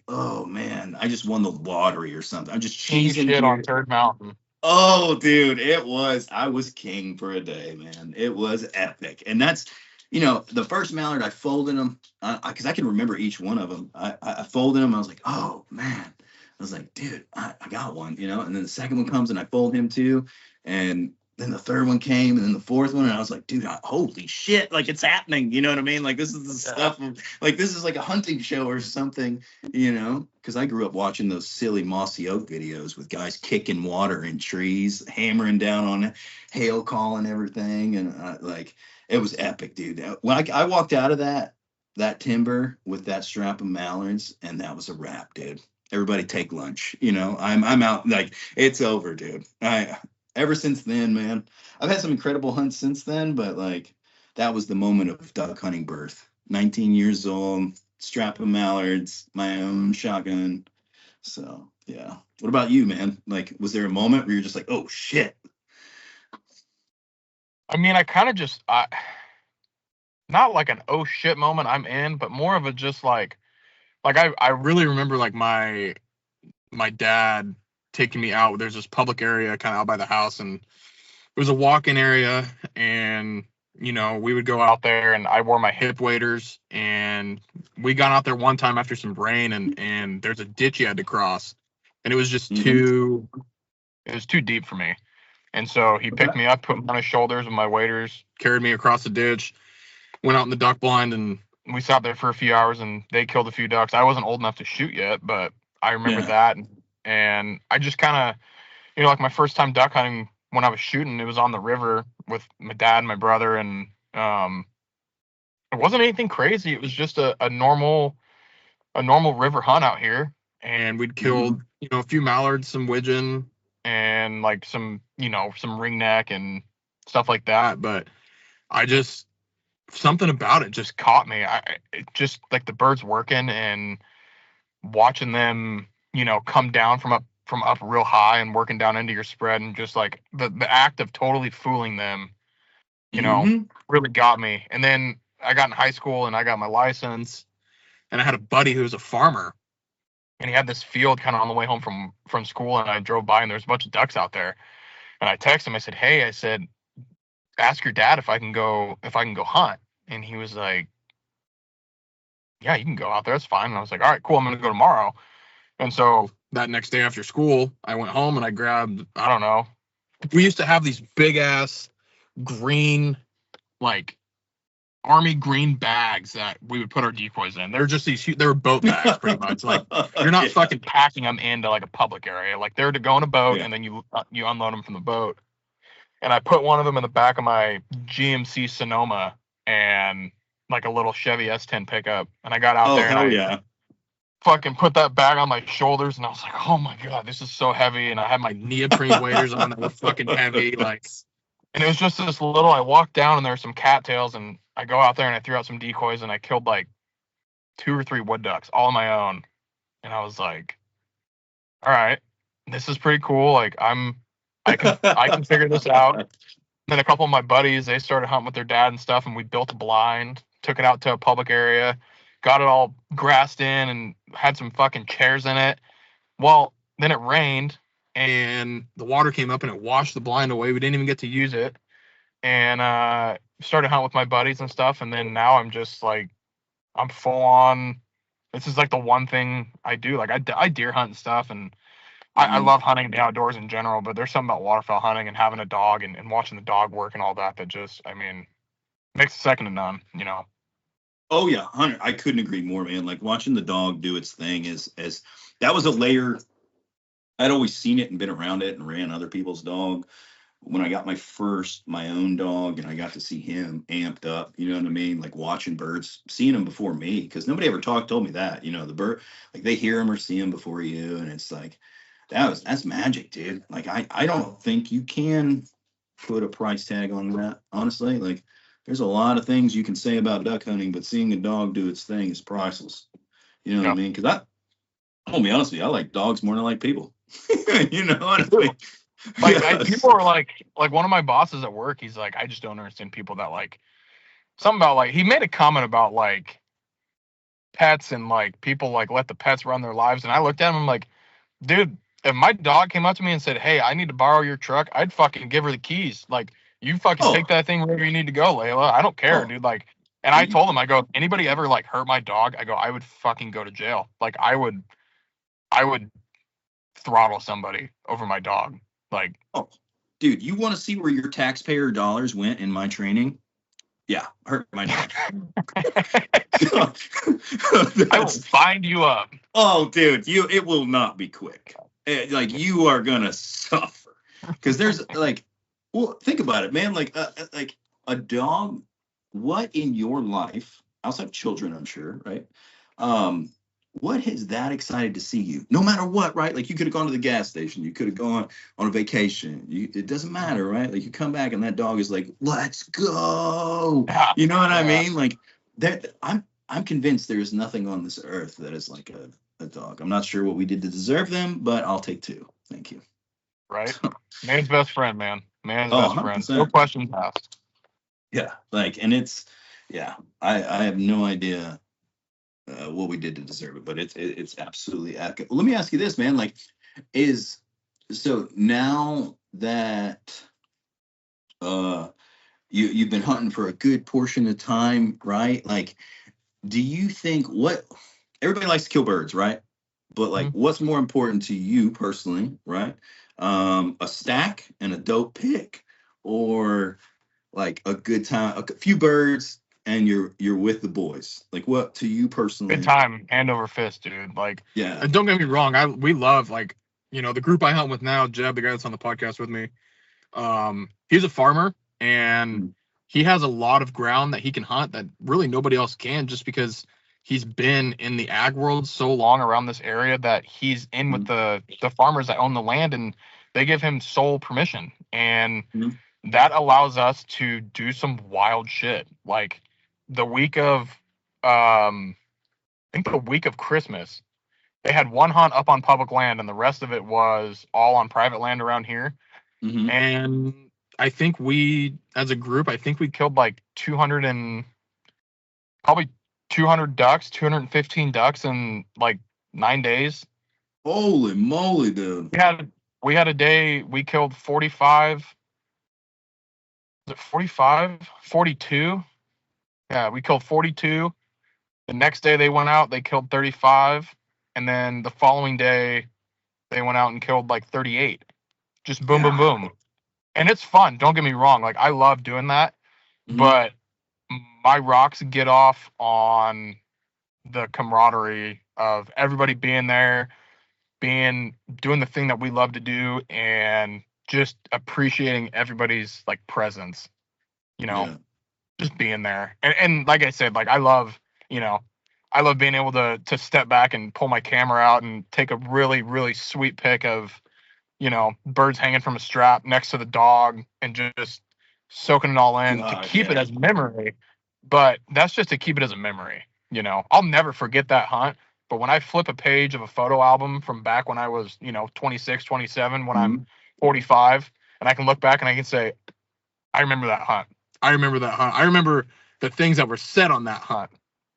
oh man, I just won the lottery or something. I'm just cheesing shit on Third Mountain. Oh, dude, I was king for a day, man. It was epic. And that's, the first mallard, I folded them because I can remember each one of them. I folded them. I was like, oh, man. I was like, dude, I got one, And then the second one comes and I fold him too. And then the third one came, and then the fourth one, and I was like, dude, holy shit, like, it's happening. You know what I mean? Like, this is the stuff of, like, this is like a hunting show or something, because I grew up watching those silly Mossy Oak videos with guys kicking water in trees, hammering down on hail call and everything. And it was epic, dude. When I walked out of that timber with that strap of mallards, and that was a wrap, dude. Everybody take lunch. I'm out. Like, it's over, dude. Ever since then, man, I've had some incredible hunts since then, but like, that was the moment of duck hunting birth. 19 years old, strap of mallards, my own shotgun. So yeah. What about you, man? Like, was there a moment where you're just like, oh shit? I mean, I kind of just, not like an oh shit moment I'm in, but more of a just like I really remember like my dad taking me out. There's this public area kind of out by the house, and it was a walk-in area, and we would go out there, and I wore my hip waders, and we got out there one time after some rain, and there's a ditch you had to cross, and it was just too deep for me. And so he picked me up, put me on his shoulders with my waders, carried me across the ditch, went out in the duck blind, and we sat there for a few hours, and they killed a few ducks. I wasn't old enough to shoot yet, but I remember that. And I just kind of, like my first time duck hunting when I was shooting, it was on the river with my dad and my brother, and it wasn't anything crazy. It was just a normal river hunt out here, and we'd killed a few mallards, some widgeon, and like some some ringneck and stuff like that. But I just something about it just caught me. It just like the birds working and watching them, come down from up real high and working down into your spread, and just like the act of totally fooling them, really got me. And then I got in high school and I got my license, and I had a buddy who was a farmer, and he had this field kind of on the way home from school, and I drove by and there's a bunch of ducks out there, and I texted him. I said, "Hey," I said, "ask your dad if I can go hunt." And he was like, "Yeah, you can go out there. That's fine." And I was like, "All right, cool. I'm going to go tomorrow." And so that next day after school, I went home and I grabbed, I don't know, we used to have these big ass green, like army green bags that we would put our decoys in. They're just they were boat bags pretty much. Like you're not fucking packing them into like a public area. Like they're to go in a boat and then you unload them from the boat. And I put one of them in the back of my GMC Sonoma and like a little Chevy S10 pickup. And I got out there and I fucking put that bag on my shoulders, and I was like, oh my God, this is so heavy. And I had my neoprene waders on that were fucking heavy. Like, and it was just this little, I walked down and there were some cattails, and I go out there and I threw out some decoys, and I killed like 2 or 3 wood ducks all on my own. And I was like, all right, this is pretty cool. Like I can figure this out. And then a couple of my buddies, they started hunting with their dad and stuff, and we built a blind, took it out to a public area, got it all grassed in, and had some fucking chairs in it. Well, then it rained, and the water came up, and it washed the blind away. We didn't even get to use it. And started hunting with my buddies and stuff, and then now I'm just like, I'm full on. This is like the one thing I do. Like I deer hunt and stuff, and I love hunting the outdoors in general, but there's something about waterfowl hunting and having a dog and watching the dog work and all that just, I mean, makes it second to none, Oh yeah, Hunter, I couldn't agree more, man. Like watching the dog do its thing is that was a layer. I'd always seen it and been around it and ran other people's dog. When I got my own dog, and I got to see him amped up, you know what I mean? Like watching birds, seeing them before me, because nobody ever told me that, the bird, like they hear them or see them before you, and it's like that's magic, dude. Like I don't think you can put a price tag on that, honestly. Like there's a lot of things you can say about duck hunting, but seeing a dog do its thing is priceless. You know what I mean? Because I'll be honest with you, I like dogs more than I like people. You know what I mean? Like people are like one of my bosses at work, he's like, I just don't understand people that like something about like, he made a comment about like pets and like people like let the pets run their lives. And I looked at him, I'm like, dude, if my dog came up to me and said, hey, I need to borrow your truck, I'd fucking give her the keys. Like, you fucking take that thing wherever you need to go, Layla. I don't care, dude. Like, and I told him, I go, anybody ever like hurt my dog? I go, I would fucking go to jail. Like, I would throttle somebody over my dog. Like, dude, you want to see where your taxpayer dollars went in my training? Yeah, hurt my dog. I will bind you up. Oh, dude, it will not be quick. Like you are gonna suffer because there's like, well, think about it, man. Like a dog. What in your life, outside of children, I'm sure, right? What has that excited to see you? No matter what, right? Like you could have gone to the gas station, you could have gone on a vacation. It doesn't matter, right? Like you come back and that dog is like, let's go. You know what I mean? Like that. I'm convinced there is nothing on this earth that is like a dog. I'm not sure what we did to deserve them, but I'll take 2. Thank you. Right. Man's best friend, man. Man's best 100%. Friend. No questions asked. Yeah. Like, and it's, I have no idea what we did to deserve it, but it's absolutely accurate. Let me ask you this, man. Like, so now that you've been hunting for a good portion of time, right? Like, do you think everybody likes to kill birds, right? But like, what's more important to you personally, right? A stack and a dope pick, or like a good time, a few birds, and you're with the boys. Like, what to you personally? Good time, hand over fist, dude. Like, yeah. And don't get me wrong, we love like, the group I hunt with now, Jeb, the guy that's on the podcast with me. He's a farmer, and he has a lot of ground that he can hunt that really nobody else can, just because he's been in the ag world so long around this area that he's in with the farmers that own the land, and they give him sole permission. And that allows us to do some wild shit. Like the week of, I think the week of Christmas, they had one hunt up on public land, and the rest of it was all on private land around here. And I think we, as a group, I think we killed like 200 and probably 200 ducks, 215 ducks in like 9 days. Holy moly, dude! We had a day we killed 45. Was it 45? 42? Yeah, we killed 42. The next day they went out, they killed 35, and then the following day they went out and killed like 38. Just boom, boom, boom. And it's fun. Don't get me wrong. Like, I love doing that, but my rocks get off on the camaraderie of everybody being there, doing the thing that we love to do, and just appreciating everybody's like presence, just being there. And like I said, like I love being able to step back and pull my camera out and take a really, really sweet pic of, birds hanging from a strap next to the dog and just soaking it all in to keep it as memory. But that's just to keep it as a memory. I'll never forget that hunt. But when I flip a page of a photo album from back when I was, 26, 27, when I'm 45, and I can look back and I can say, I remember that hunt. I remember that hunt. I remember the things that were said on that hunt.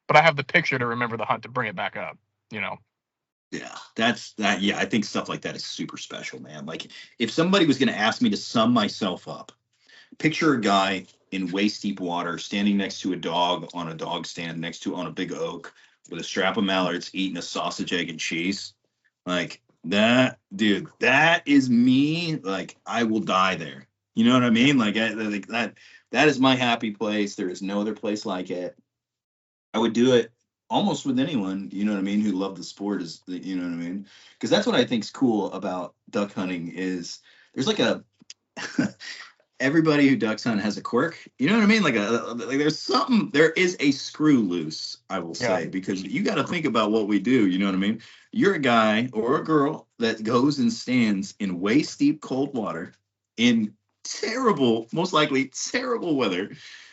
But I have the picture to remember the hunt to bring it back up, Yeah, that's that. Yeah, I think stuff like that is super special, man. Like if somebody was going to ask me to sum myself up, picture a guy in waist deep water standing next to a dog on a dog stand on a big oak with a strap of mallards eating a sausage, egg, and cheese. Like that, dude, that is me. Like I will die there. You know what I mean? Like that is my happy place. There is no other place like it. I would do it almost with anyone, you know what I mean, who love the sport, you know what I mean? Because that's what I think's cool about duck hunting is there's like a everybody who ducks hunt has a quirk, you know what I mean? Like there is a screw loose, I will say, because you got to think about what we do, you know what I mean? You're a guy or a girl that goes and stands in waist deep cold water in most likely terrible weather,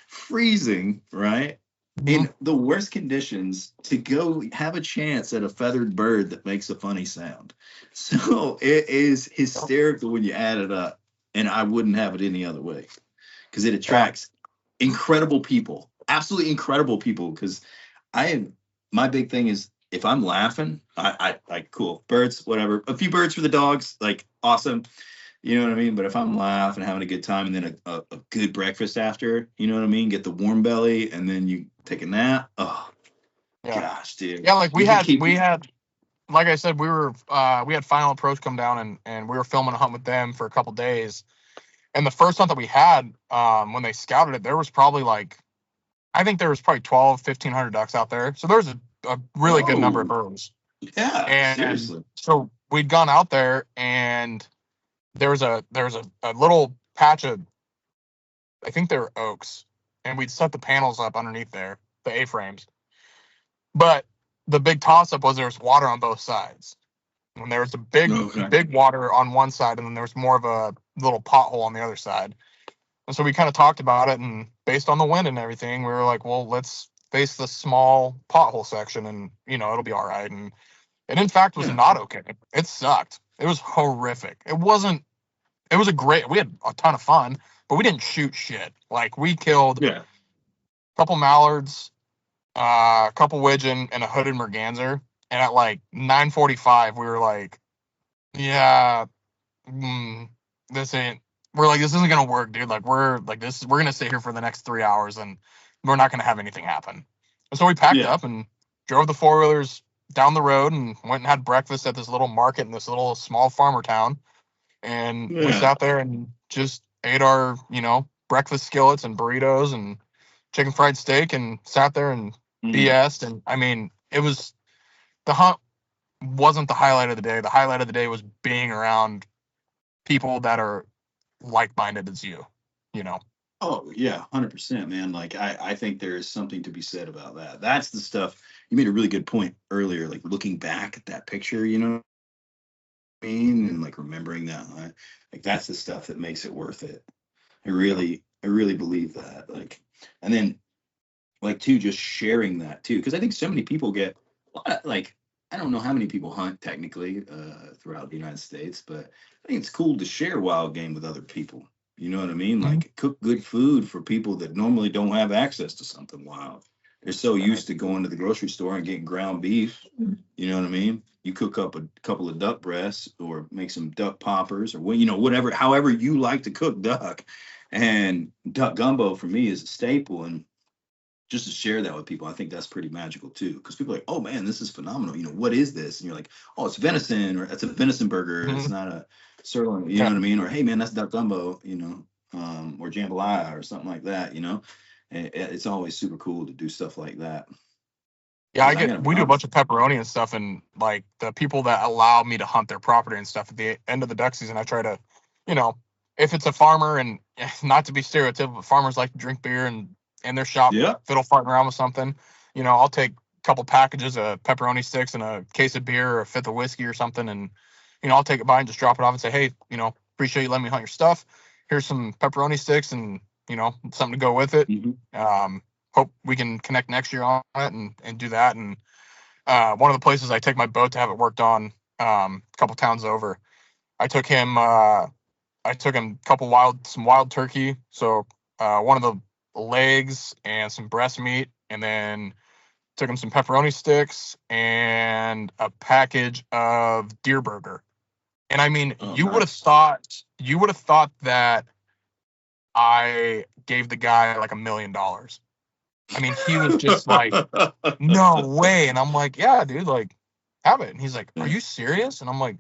freezing, right? In the worst conditions to go have a chance at a feathered bird that makes a funny sound. So it is hysterical when you add it up, and I wouldn't have it any other way because it attracts incredible people, absolutely incredible people. Because my big thing is if I'm laughing, I like cool birds, whatever, a few birds for the dogs, like awesome. You know what I mean? But if I'm laughing, having a good time, and then a good breakfast after, you know what I mean? Get the warm belly, and then you take a nap. Oh, gosh, dude. Yeah, like we had, like I said, we had Final Approach come down, and we were filming a hunt with them for a couple days. And the first hunt that we had, when they scouted it, there was probably I think there was probably 1,200-1,500 ducks out there. So there was a really good number of birds. Yeah, and seriously. So we'd gone out there, and there was a little patch of, I think they were oaks, and we'd set the panels up underneath there, the A-frames. But the big toss-up was there was water on both sides. And there was a big water on one side, and then there was more of a little pothole on the other side. And so we kind of talked about it, and based on the wind and everything, we were like, well, let's face the small pothole section, and, it'll be all right. And it, in fact, was not okay. It sucked. It was horrific. We had a ton of fun, but we didn't shoot shit. Like, we killed a couple mallards, a couple widgeon, and a hooded merganser. And at 9:45, we were like, this isn't going to work, dude. Like, we're going to sit here for the next 3 hours, and we're not going to have anything happen. And so we packed up and drove the four-wheelers down the road and went and had breakfast at this little market in this little small farmer town. And we sat there and just ate our, breakfast skillets and burritos and chicken fried steak and sat there and BS'd. And I mean, the hunt wasn't the highlight of the day. The highlight of the day was being around people that are like-minded as you know. Oh yeah, 100%, man. Like I think there is something to be said about that. That's the stuff. You made a really good point earlier, like looking back at that picture, you know what I mean, and like remembering that, like that's the stuff that makes it worth it. I really believe that. Like, and then like too, just sharing that too, because I think so many people get like I don't know how many people hunt technically throughout the United States, but I think it's cool to share wild game with other people. You know what I mean? Mhm. Like cook good food for people that normally don't have access to something wild. They're so used to going to the grocery store and getting ground beef. You know what I mean? You cook up a couple of duck breasts or make some duck poppers or you know whatever, however you like to cook duck. And duck gumbo for me is a staple, and just to share that with people, I think that's pretty magical too. Because people are like, oh man, this is phenomenal. You know, what is this? And you're like, oh, it's venison, or it's a venison burger. It's Mhm. not a sirloin. You know Yeah. what I mean? Or hey man, that's duck gumbo. You know, or jambalaya or something like that. You know, and it's always super cool to do stuff like that. Yeah, Because I got, we do a bunch of pepperoni and stuff, and like the people that allow me to hunt their property and stuff at the end of the duck season, I try to, if it's a farmer, and not to be stereotypical, but farmers like to drink beer and in their shop yeah, fiddle farting around with something, I'll take a couple packages of pepperoni sticks and a case of beer or a fifth of whiskey or something, and I'll take it by and just drop it off and say, hey, appreciate you letting me hunt your stuff. Here's some pepperoni sticks and something to go with it. Hope we can connect next year on it and do that. And one of the places I take my boat to have it worked on, a couple towns over, I took him a some wild turkey. So one of the legs and some breast meat, and then took him some pepperoni sticks and a package of deer burger. And I mean, oh you would have nice, thought that I gave the guy like $1 million. I mean, he was just like, no way. And I'm like, yeah, dude, like, have it. And he's like, are you serious? And I'm like,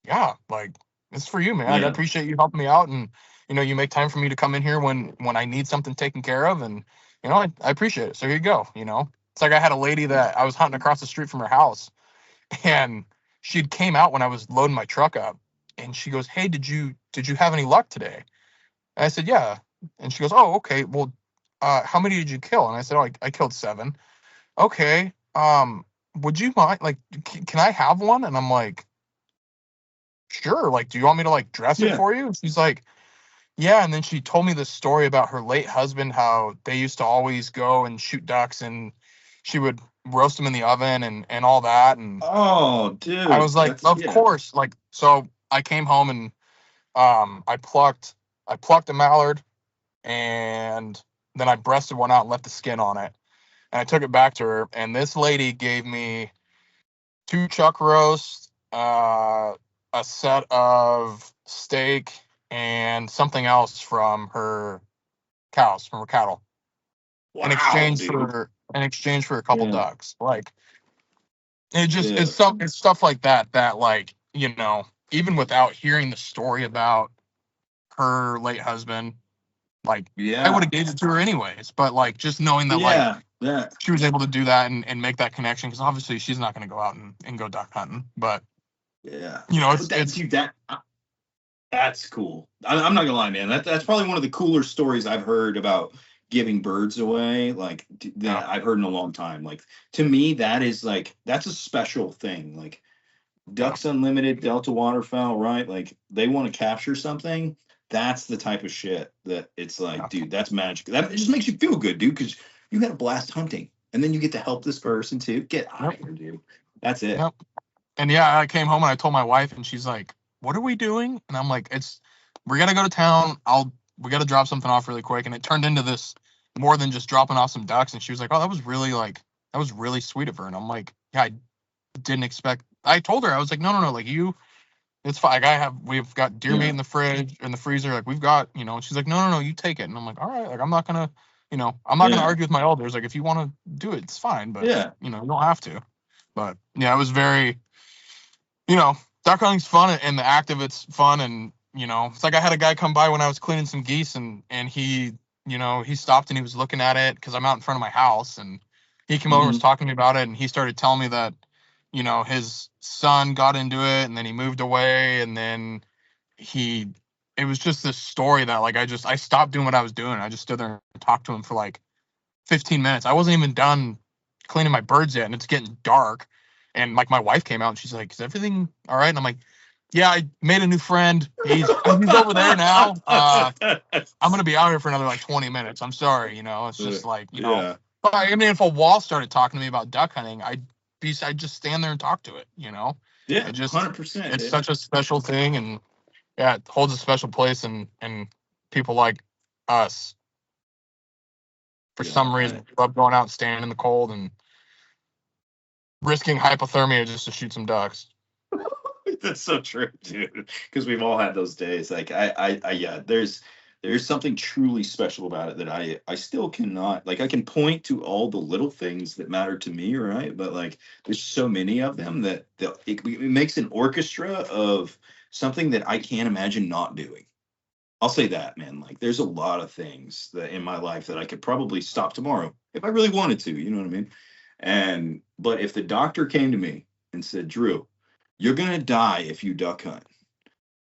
yeah, like, it's for you, man. Like, I yeah, appreciate you helping me out. And, you make time for me to come in here when I need something taken care of. And, I appreciate it. So here you go. It's like I had a lady that I was hunting across the street from her house, and she'd came out when I was loading my truck up, and she goes, hey, did you have any luck today? And I said, yeah. And she goes, oh, okay. Well, how many did you kill? And I said, oh, I killed 7. Okay. Would you mind, like, can I have one? And I'm like, sure. Like, do you want me to like dress it yeah, for you? And she's like, yeah. And then she told me this story about her late husband, how they used to always go and shoot ducks, and she would roast them in the oven and all that. And oh I dude, was like, that's of yeah, course. Like, so I came home and I plucked a mallard, and then I breasted one out and left the skin on it. And I took it back to her, and this lady gave me 2 chuck roasts, a set of steak, and something else from her cattle, wow, dude, in exchange for a couple yeah, ducks. Like, it just yeah, it's stuff like that like, even without hearing the story about her late husband, like, I would yeah, have gave it to her anyways. But like, just knowing that, like, yeah, yeah. she was able to do that and make that connection, because obviously she's not going to go out and go duck hunting, but Yeah, but that it's dude, that's cool. I'm not gonna lie, man. That's probably one of the cooler stories I've heard about giving birds away, like yeah, that I've heard in a long time. Like to me, that is like that's a special thing. Like yeah, Ducks Unlimited, Delta Waterfowl, right? Like they want to capture something. That's the type of shit that it's like, yeah, dude, that's magic. That it just makes you feel good, dude, because you had a blast hunting, and then you get to help this person too. Get out yep, of here, dude. That's it. yep. And yeah, I came home and I told my wife, and she's like, what are we doing? And I'm like, we're gonna go to town. We gotta drop something off really quick. And it turned into this more than just dropping off some ducks. And she was like, oh, that was really sweet of her. And I'm like, yeah, I didn't expect. I told her, I was like, no, like, it's fine. Like, we've got deer meat Yeah, in the fridge, in the freezer. Like, we've got, and she's like, no, you take it. And I'm like, all right, like, I'm not gonna yeah, argue with my elders. Like, if you want to do it, it's fine, but yeah. you don't have to. But yeah, it was very, you know, duck hunting's fun, and the act of it's fun. And, it's like I had a guy come by when I was cleaning some geese, and he, he stopped and he was looking at it because I'm out in front of my house, and he came over and was Hmm. talking to me about it, and he started telling me that, his son got into it, and then he moved away, and then he it was just this story that like I stopped doing what I was doing. I just stood there and talked to him for like 15 minutes. I wasn't even done cleaning my birds yet, and it's getting dark. And like my wife came out and she's like, "Is everything all right?" And I'm like, "Yeah, I made a new friend. He's over there now. I'm gonna be out here for another like 20 minutes. I'm sorry, it's just like, Yeah. But I mean, if a wall started talking to me about duck hunting, I'd just stand there and talk to it. Yeah, it just 100%. it's such a special thing, and yeah, it holds a special place in people like us. For some reason, we love going out and standing in the cold and risking hypothermia just to shoot some ducks. That's so true, dude. Because we've all had those days. Like yeah, there's something truly special about it that I still cannot, like, I can point to all the little things that matter to me, right? But like, there's so many of them that it makes an orchestra of something that I can't imagine not doing. I'll say that, man. Like, there's a lot of things that in my life that I could probably stop tomorrow if I really wanted to. You know what I mean? But if the doctor came to me and said, "Drew, you're gonna die if you duck hunt,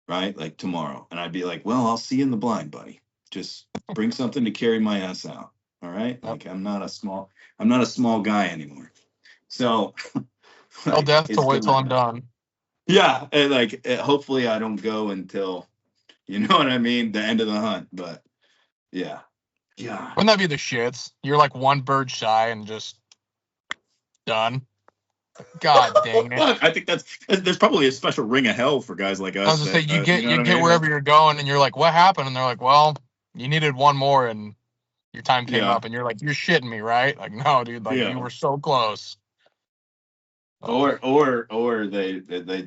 right? Like tomorrow," and I'd be like, "Well, I'll see you in the blind, buddy. Just bring something to carry my ass out. All right? Like, I'm not a small guy anymore. So, Tell death to wait till I'm done." Yeah, and like, hopefully I don't go until, you know what I mean, the end of the hunt. But yeah. Wouldn't that be the shits? You're like one bird shy and just done. God dang it! I think there's probably a special ring of hell for guys like us. I was gonna say, you get wherever you're going, and you're like, "What happened?" And they're like, "Well, you needed one more, and your time came up." And you're like, "You're shitting me, right?" Like, no, dude. Like, you were so close. Or they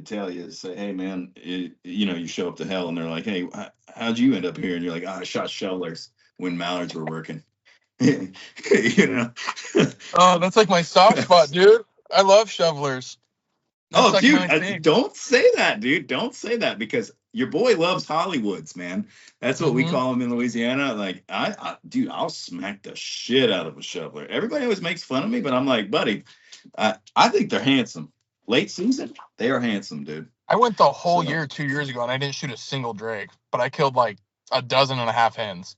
tell you, say, "Hey, man, you show up to hell," and they're like, "Hey, how'd you end up here?" And you're like, "I shot shovelers when mallards were working." Oh, that's like my soft spot, dude. I love shovelers. That's dude, don't say that, dude. Don't say that, because your boy loves Hollywoods, man. That's what we call them in Louisiana. Like, dude, I'll smack the shit out of a shoveler. Everybody always makes fun of me, but I'm like, buddy, I think they're handsome. Late season, they are handsome, dude. I went the whole year 2 years ago, and I didn't shoot a single drake, but I killed like 12.5 hens.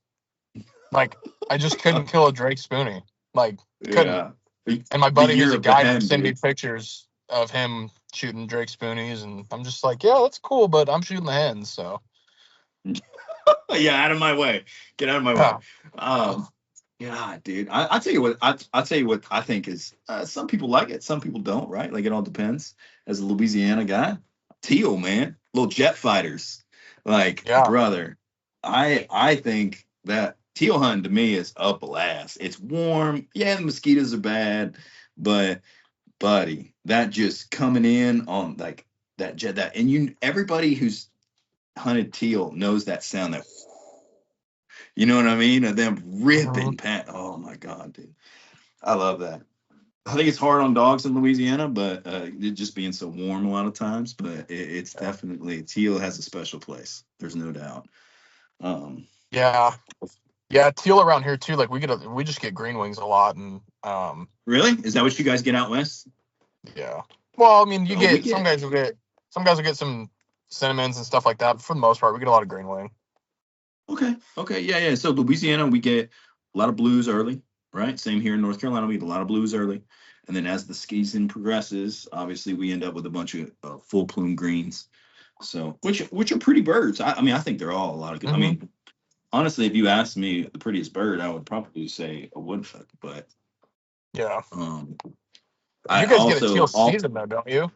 Like, I just couldn't kill a drake spoonie. Like, couldn't. Yeah. And my buddy who's a guy sent me pictures of him shooting drake spoonies, and I'm just like, yeah, that's cool, but I'm shooting the hens, so. Yeah, out of my way. Get out of my way. Yeah, dude. I'll tell you what I think is, some people like it, some people don't, right? Like, it all depends. As a Louisiana guy, teal, man, little jet fighters. Like, brother, I think that teal hunting to me is a blast. It's warm. Yeah, the mosquitoes are bad, but buddy, that just coming in on like that jet, and everybody who's hunted teal knows that sound, that, you know what I mean? Of them ripping pat. Oh my God, dude. I love that. I think it's hard on dogs in Louisiana, but it just being so warm a lot of times, but it's definitely, teal has a special place. There's no doubt. Yeah, teal around here too. Like, we just get green wings a lot, and Really? Is that what you guys get out west? Yeah. Well, I mean, some guys will get some cinnamons and stuff like that, but for the most part, we get a lot of green wing. Okay, yeah. So Louisiana, we get a lot of blues early, right? Same here in North Carolina, we get a lot of blues early, and then as the season progresses, obviously we end up with a bunch of full plume greens. So which are pretty birds. I mean, I think they're all a lot of good. I mean, honestly, if you asked me the prettiest bird, I would probably say a woodchuck, but yeah. You guys get a teal season though, don't you?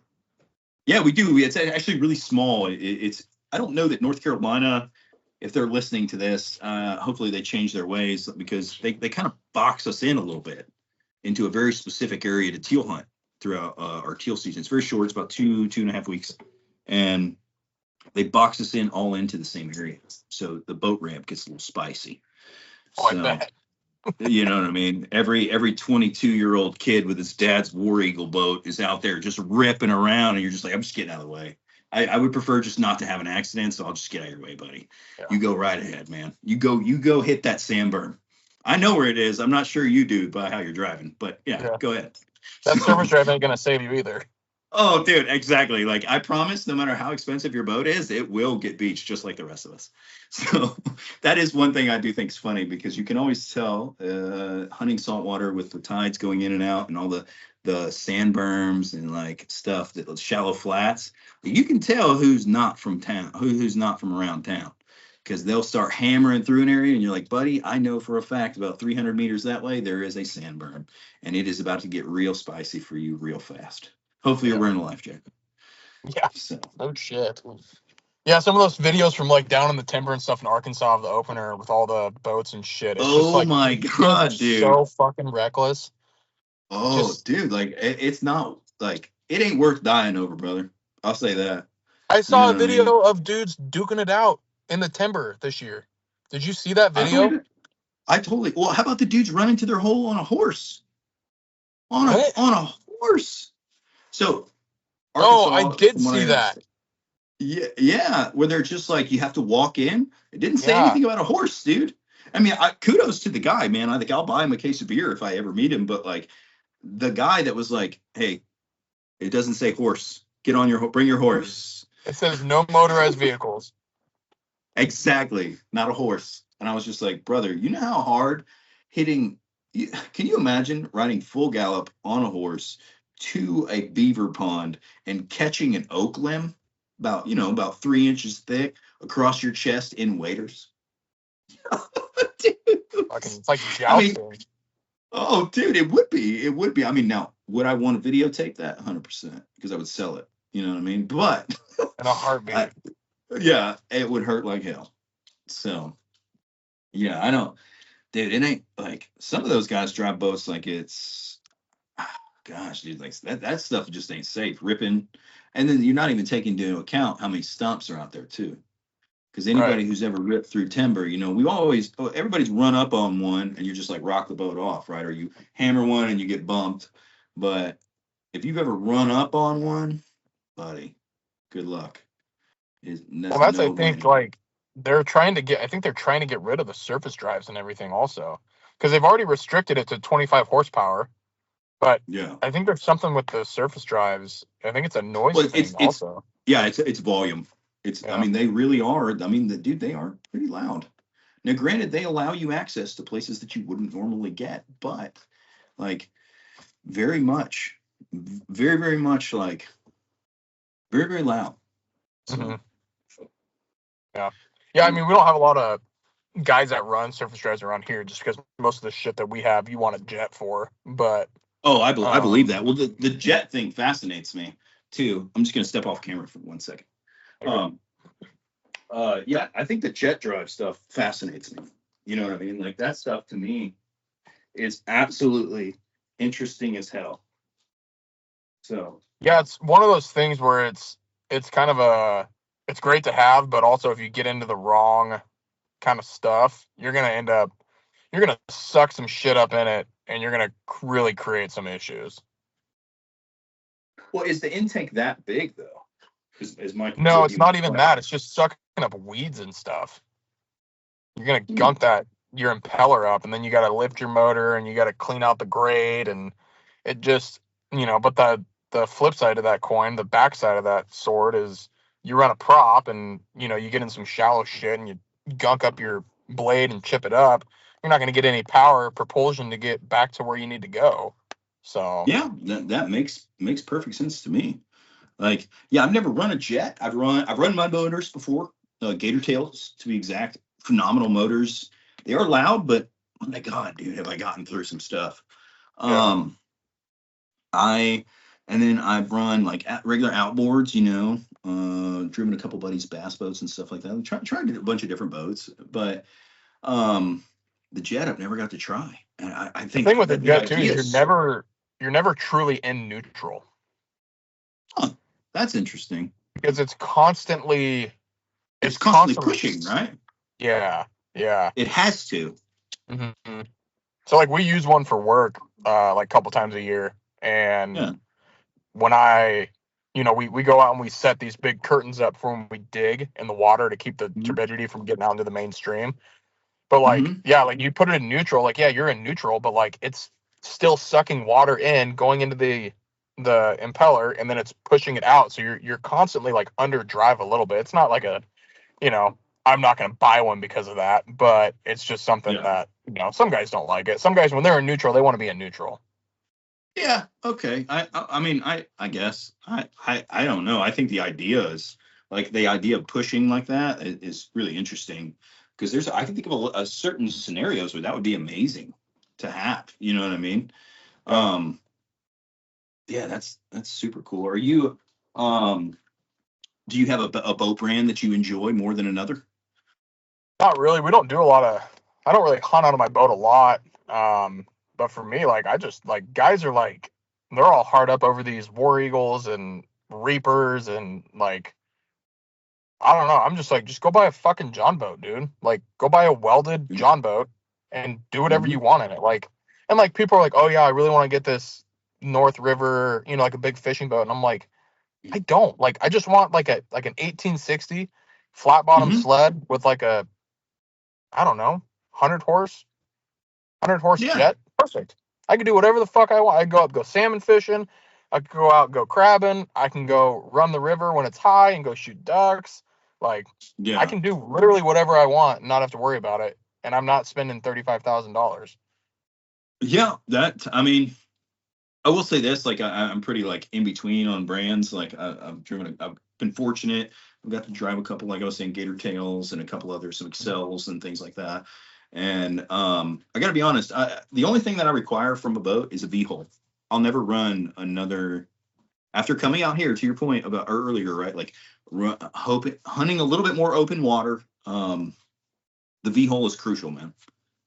Yeah, we do. It's actually really small. I don't know that North Carolina, if they're listening to this, hopefully they change their ways, because they kind of box us in a little bit into a very specific area to teal hunt throughout our teal season. It's very short. It's about 2.5 weeks. And they box us in all into the same area. So the boat ramp gets a little spicy. I bet. You know what I mean? Every 22-year-old kid with his dad's War Eagle boat is out there just ripping around, and you're just like, I'm just getting out of the way. I would prefer just not to have an accident, so I'll just get out of your way, buddy. Yeah. You go right ahead, man. You go hit that sandburn. I know where it is. I'm not sure you do by how you're driving, but yeah. Go ahead. That surface drive ain't gonna save you either. Oh, dude, exactly. Like I promise, no matter how expensive your boat is, it will get beached just like the rest of us. So that is one thing I do think is funny because you can always tell hunting saltwater with the tides going in and out and all the sand berms and like stuff that shallow flats. You can tell who's not from town, who's not from around town, because they'll start hammering through an area and you're like, buddy, I know for a fact about 300 meters that way there is a sand berm and it is about to get real spicy for you real fast. Hopefully you're Yeah. wearing a life jacket. Yeah. So. No shit. Yeah, some of those videos from like down in the timber and stuff in Arkansas of the opener with all the boats and shit. It's just Oh like my these guys are God, dude. so fucking reckless. Oh, Just dude, like it's not like it ain't worth dying over, brother. I'll say that. I You know saw a what I mean? video of dudes duking it out in the timber this year. Did you see that I believe video? it. I totally. Well, how about the dudes running to their hole on a horse? What? On a horse. So Oh, I Arkansas, did from what see I that. understand. Yeah, yeah, where they're just like you have to walk in. It didn't say Yeah. anything about a horse, dude. I mean, kudos to the guy, man. I think I'll buy him a case of beer if I ever meet him. But like the guy that was like, "Hey, it doesn't say horse. Get on your bring your horse." It says no motorized vehicles. Exactly, not a horse. And I was just like, brother, you know how hard hitting? Can you imagine riding full gallop on a horse to a beaver pond and catching an oak limb about 3 inches thick across your chest in waders? Dude. Fucking, it's like I mean, jousting. oh, dude, it would be. It would be. I mean, now, would I want to videotape that? 100%, because I would sell it. You know what I mean? But In a heartbeat. yeah, it would hurt like hell. So, yeah, I know. Dude, it ain't like some of those guys drive boats like it's, gosh, dude, like that stuff just ain't safe. Ripping. And then you're not even taking into account how many stumps are out there, too. Because Right. anybody who's ever ripped through timber, everybody's run up on one and you're just like rock the boat off, right? Or you hammer one and you get bumped. But if you've ever run up on one, buddy, good luck. Well, That's that's, I no think, brainer. like, I think they're trying to get rid of the surface drives and everything also. Because they've already restricted it to 25 horsepower. But Yeah. I think there's something with the surface drives. I think it's a noise Well, thing it's also. yeah, it's volume. I Yeah. mean, they really are. I mean, dude, they are pretty loud. Now, granted, they allow you access to places that you wouldn't normally get, but like very much, very, very much like very, very loud. hmm So Yeah. Yeah, I mean, we don't have a lot of guys that run surface drives around here just because most of the shit that we have, you want a jet for. But, oh, I believe um, that. Well, the jet thing fascinates me too. I'm just gonna step off camera for 1 second. Um, yeah, I think the jet drive stuff fascinates me. You know what I mean? Like that stuff to me is absolutely interesting as hell. So yeah, it's one of those things where it's kind of it's great to have, but also if you get into the wrong kind of stuff, you're gonna suck some shit up in it, and you're gonna really create some issues. well, is the intake that big though? Is my No, would it's be my not even that. question. It's just sucking up weeds and stuff. You're gonna Hmm. gunk your impeller up, and then you got to lift your motor, and you got to clean out the grate, and it just But the flip side of that coin, the back side of that sword is you run a prop, and you get in some shallow shit, and you gunk up your blade and chip it up. You're not gonna get any power propulsion to get back to where you need to go. So Yeah, that makes perfect sense to me. Like, yeah, I've never run a jet. I've run my motors before, Gator Tails to be exact. Phenomenal motors. They are loud, but oh my God, dude, have I gotten through some stuff. yeah. Um, I and then I've run like regular outboards, driven a couple buddies' bass boats and stuff like that. Tried a bunch of different boats, but um, the jet I've never got to try. And I The thing think with the that the jet too is ideas, you're never truly in neutral huh, that's interesting. because It's it's constantly constantly pushing, right? yeah, yeah. It has to. hmm So like we use one for work like a couple times a year, and Yeah. when we go out and we set these big curtains up for when we dig in the water to keep the Mm-hmm. turbidity from getting out into the mainstream. But like, Mm-hmm. yeah, like you put it in neutral, like yeah, you're in neutral, but like it's still sucking water in, going into the the impeller, and then it's pushing it out. So you're constantly like under drive a little bit. It's not like a, you know, I'm not going to buy one because of that, but it's just something that, you know, some guys don't like it. Some guys, when they're in neutral, they want to be in neutral. Yeah. Okay. I mean, I guess I don't know. I think the idea is like the idea of pushing like that is really interesting because I can think of a certain scenarios where that would be amazing to have. You know what I mean? Yeah, that's super cool. Are you do you have a boat brand that you enjoy more than another? Not really. We don't do a lot of. I don't really hunt out of my boat a lot. But for me, like I just like guys are like they're all hard up over these War Eagles and Reapers and like I don't know. I'm just like just go buy a fucking John boat, dude. Like go buy a welded John boat and do whatever you want in it. Like and like people are like, oh yeah, I really want to get this North River, you know, like a big fishing boat, and I'm like, I don't like. I just want like an 1860 flat bottom sled with like a I don't know, 100 horse Yeah. jet. Perfect. I can do whatever the fuck I want. I can go out, go salmon fishing. I can go out, go crabbing. I can go run the river when it's high and go shoot ducks. Like, I Yeah. can do literally whatever I want and not have to worry about it. And I'm not spending $35,000. Yeah. I mean, I will say this, like I'm pretty like in between on brands. Like I've been fortunate. I've got to drive a couple, like I was saying, Gator Tails and a couple others, some Excels and things like that. And I got to be honest, the only thing that I require from a boat is a V-hole. I'll never run another. After coming out here, to your point about earlier, right? Like hunting a little bit more open water. The V-hole is crucial, man.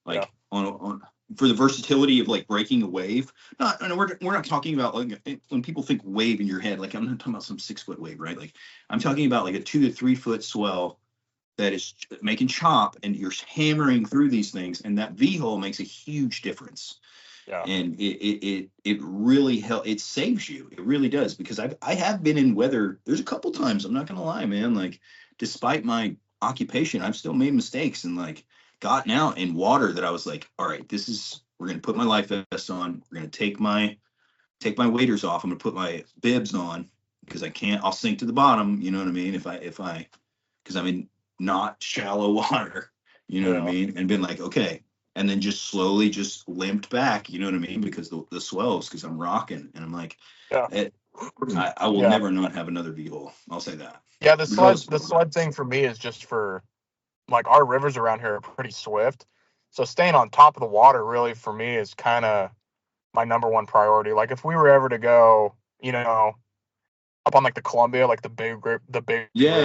Like on for the versatility of like breaking a wave. And we're not talking about like when people think wave in your head, like I'm not talking about some 6-foot wave, right? Like I'm talking about like a 2 to 3 foot swell that is making chop and you're hammering through these things, and that V-hole makes a huge difference. Yeah. And it really it saves you. It really does, because I have been in weather. There's a couple times, I'm not gonna lie, man, like despite my occupation, I've still made mistakes and like gotten out in water that I was like, all right, we're gonna put my life vest on, we're gonna take my waders off, I'm gonna put my bibs on because I'll sink to the bottom, you know what I mean, if I because I'm in not shallow water, you know what I mean, and been like, okay, and then just slowly just limped back, you know what I mean, because the swells, because I'm rocking, and I'm like, I will never not have another V-hole. I'll say that. Yeah, the sled thing for me is just for like our rivers around here are pretty swift. So staying on top of the water really for me is kind of my number one priority. Like if we were ever to go, you know, up on like the Columbia, like the big river. Yeah,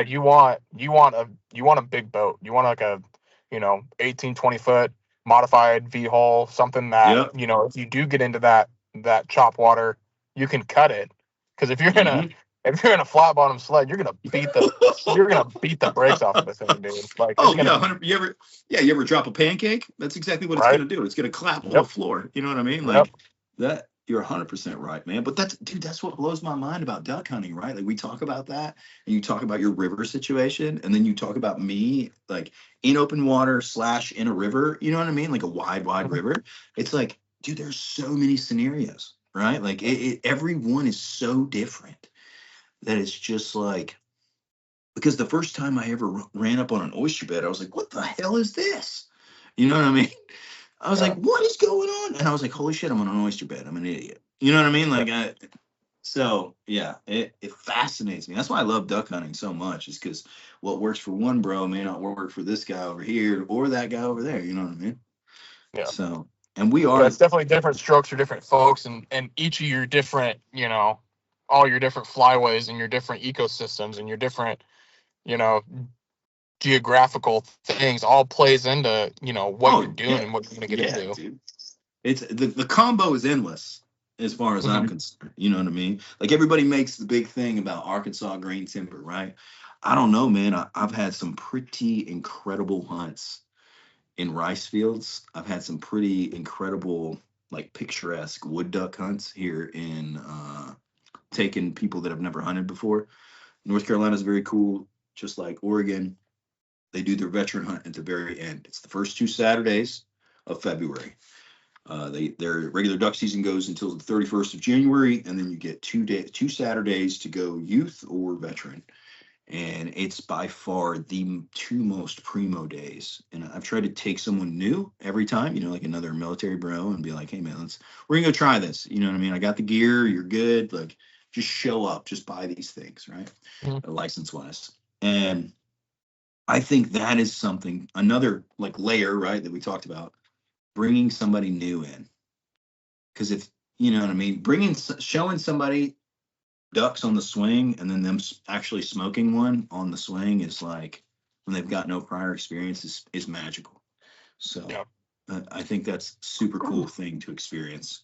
you want a big boat. You want like a, 18-20 foot modified V hull, something that, if you do get into that chop water, you can cut it. Because if you're in a flat bottom sled, you're gonna beat the brakes off of the thing, dude. Like, you ever drop a pancake? That's exactly what it's gonna do. It's gonna clap on the floor. You know what I mean? Like that. You're 100% right, man. But that's what blows my mind about duck hunting, right? Like we talk about that, and you talk about your river situation, and then you talk about me, like in open water / in a river. You know what I mean? Like a wide river. It's like, dude, there's so many scenarios, right? Like every one is so different that it's just like, because the first time I ever ran up on an oyster bed, I was like, what the hell is this? You know what I mean? I was like, what is going on? And I was like, holy shit, I'm on an oyster bed. I'm an idiot. You know what I mean? Like, it fascinates me. That's why I love duck hunting so much, is because what works for one bro may not work for this guy over here or that guy over there. You know what I mean? Yeah. So, and we are. It's definitely different strokes for different folks, and each of your different, all your different flyways and your different ecosystems and your different, geographical things all plays into what you're doing and what you're going to get into. Dude. It's the combo is endless as far as I'm concerned. You know what I mean? Like everybody makes the big thing about Arkansas green timber, right? I don't know, man. I've had some pretty incredible hunts in rice fields. I've had some pretty incredible, like picturesque wood duck hunts here in taking people that have never hunted before. North Carolina is very cool, just like Oregon. They do their veteran hunt at the very end. It's the first 2 Saturdays of February. Their regular duck season goes until the 31st of January, and then you get 2 Saturdays to go youth or veteran. And it's by far the two most primo days. And I've tried to take someone new every time, like another military bro, and be like, hey man, we're gonna go try this. You know what I mean? I got the gear, you're good. Like, just show up, just buy these things, right? Mm-hmm. License wise. And I think that is something, another like layer, right, that we talked about, bringing somebody new in. Because if, you know what I mean, showing somebody ducks on the swing and then them actually smoking one on the swing is like, when they've got no prior experience, is magical. So yeah. I think that's super cool thing to experience.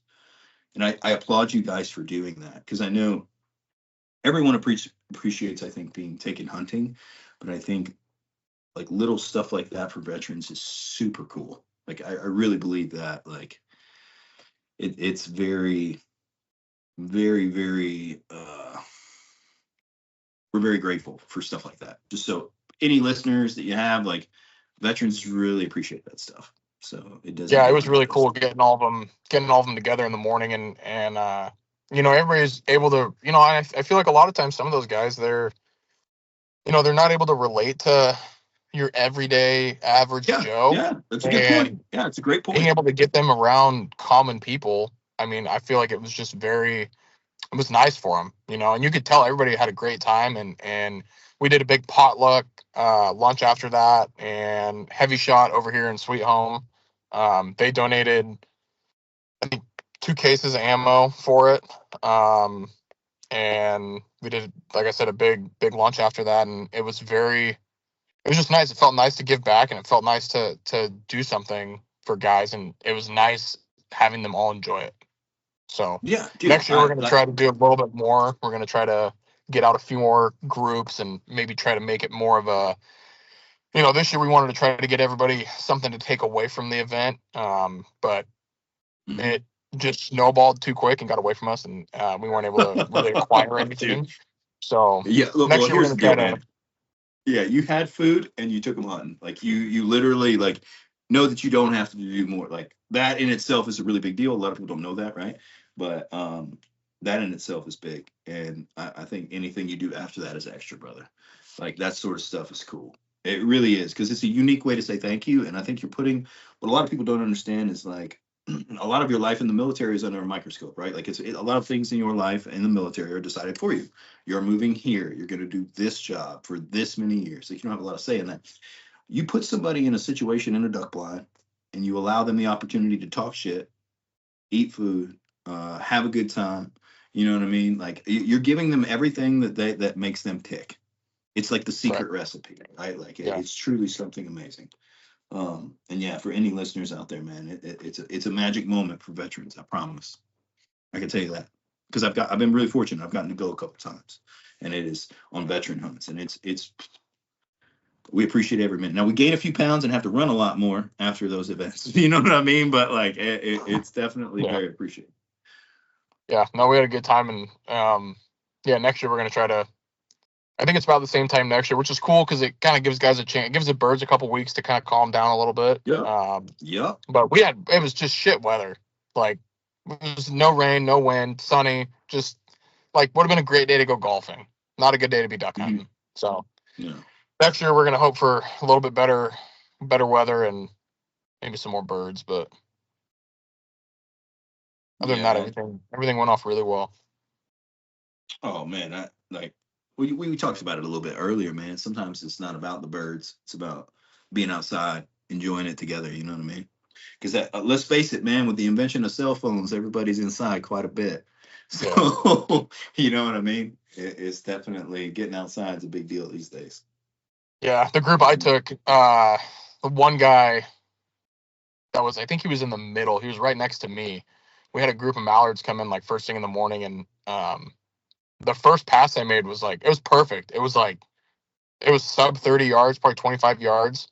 And I applaud you guys for doing that, because I know everyone appreciates, I think, being taken hunting, but I think like little stuff like that for veterans is super cool. Like, I really believe that, like, it's very, very, very, we're very grateful for stuff like that. Just so any listeners that you have, like, veterans really appreciate that stuff. So it does. Yeah, it was really cool getting all of them together in the morning, and everybody's able to, I feel like a lot of times some of those guys, they're not able to relate to your everyday average Joe. Yeah, that's a good point. Yeah, it's a great point. Being able to get them around common people, I mean, I feel like it was just it was nice for them, and you could tell everybody had a great time, and we did a big potluck lunch after that, and Heavy Shot over here in Sweet Home, they donated, I think, 2 cases of ammo for it, and we did, like I said, a big lunch after that, and it was just nice. It felt nice to give back, and it felt nice to do something for guys, and it was nice having them all enjoy it. So yeah, dude, next year we're going to try to do a little bit more. We're going to try to get out a few more groups and maybe try to make it more of a, this year we wanted to try to get everybody something to take away from the event. But it just snowballed too quick and got away from us, and we weren't able to really acquire anything. So yeah, next year we're going to try to. Yeah, you had food and you took them hunting. Like, you literally, like, know that you don't have to do more. Like, that in itself is a really big deal. A lot of people don't know that, right? But that in itself is big. And I think anything you do after that is extra, brother. Like, that sort of stuff is cool. It really is, because it's a unique way to say thank you. And I think you're putting, what a lot of people don't understand is, like, a lot of your life in the military is under a microscope, right? Like, a lot of things in your life in the military are decided for you. You're moving here. You're going to do this job for this many years. Like, you don't have a lot of say in that. You put somebody in a situation in a duck blind, and you allow them the opportunity to talk shit, eat food, have a good time. You know what I mean? Like, you're giving them everything that makes them tick. It's like the secret recipe, right? Like, it's truly something amazing. And yeah, for any listeners out there, man, it's a magic moment for veterans. I promise. I can tell you that, because I've been really fortunate. I've gotten to go a couple times, and it is on veteran hunts, and it's we appreciate every minute. Now, we gain a few pounds and have to run a lot more after those events. You know what I mean? But like, it's definitely very appreciated. Yeah, no, we had a good time, and next year we're gonna try to. I think it's about the same time next year, which is cool because it kind of gives guys a chance. It gives the birds a couple weeks to kind of calm down a little bit. Yeah. But it was just shit weather. Like, it was no rain, no wind, sunny. Just like, would have been a great day to go golfing. Not a good day to be duck hunting. So next year we're gonna hope for a little bit better weather and maybe some more birds. But other than that, everything went off really well. Oh man, we talked about it a little bit earlier, man. Sometimes it's not about the birds. It's about being outside, enjoying it together. You know what I mean? Because let's face it, man, with the invention of cell phones, everybody's inside quite a bit. So, you know what I mean? It's definitely, getting outside is a big deal these days. Yeah, the group I took, the one guy I think he was in the middle. He was right next to me. We had a group of mallards come in like first thing in the morning, and the first pass I made was like, it was perfect. It was sub 30 yards, probably 25 yards.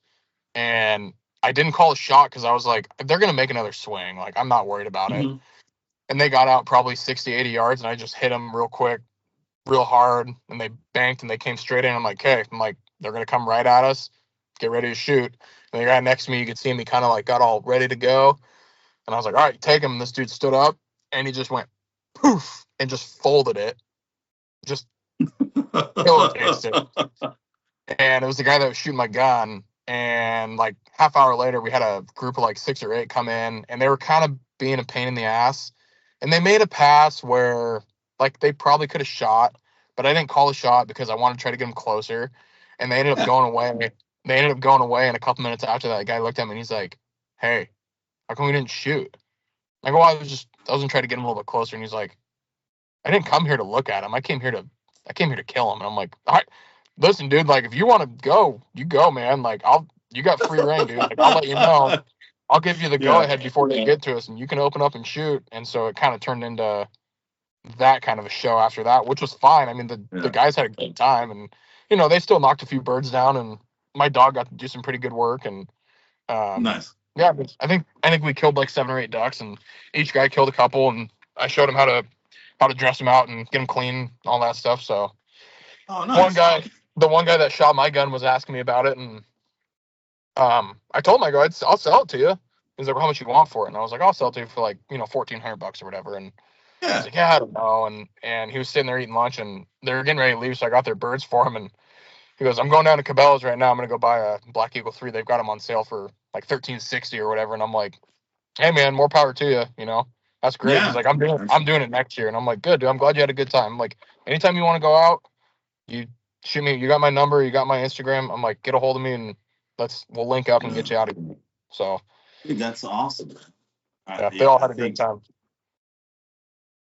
And I didn't call a shot because I was like, they're going to make another swing. Like, I'm not worried about it. And they got out probably 60, 80 yards, and I just hit them real quick, real hard, and they banked, and they came straight in. I'm like, they're going to come right at us. Get ready to shoot. And the guy next to me, you could see him, he kind of like got all ready to go. And I was like, all right, take him. And this dude stood up and he just went poof and just folded it. Just pillowcased it. And it was the guy that was shooting my gun. And like half hour later, we had a group of like 6 or 8 come in, and they were kind of being a pain in the ass. And they made a pass where like they probably could have shot, but I didn't call a shot because I wanted to try to get them closer. And they ended up going away. They ended up going away. And a couple minutes after that, guy looked at me and he's like, "Hey, how come we didn't shoot?" I go, "Well, I was trying to get him a little bit closer." And he's like, "I didn't come here to look at him. I came here to kill him." And I'm like, "All right, listen, dude, like if you want to go, you go, man. Like you got free reign, dude. Like I'll let you know. I'll give you the go ahead before they get to us, and you can open up and shoot." And so it kind of turned into that kind of a show after that, which was fine. I mean, the guys had a good time, and they still knocked a few birds down, and my dog got to do some pretty good work. And nice. Yeah, I think we killed like 7 or 8 ducks, and each guy killed a couple, and I showed him how to dress them out and get them clean, all that stuff. So nice. The one guy that shot my gun was asking me about it, and I told him, I go, I'll sell it to you. He's like, well, how much you want for it? And I was like, I'll sell it to you for like $1,400 or whatever. And he's like, yeah, I don't know. And he was sitting there eating lunch, and they were getting ready to leave, so I got their birds for him. And he goes, I'm going down to Cabela's right now. I'm gonna go buy a Black Eagle 3. They've got them on sale for like $1,360 or whatever. And I'm like, hey man, more power to you. That's great. Yeah. He's like, I'm doing it next year. And I'm like, good, dude. I'm glad you had a good time. I'm like, anytime you want to go out, you shoot me. You got my number. You got my Instagram. I'm like, get a hold of me and we'll link up and get you out of here. So, dude, that's awesome. Yeah, they all had a good time.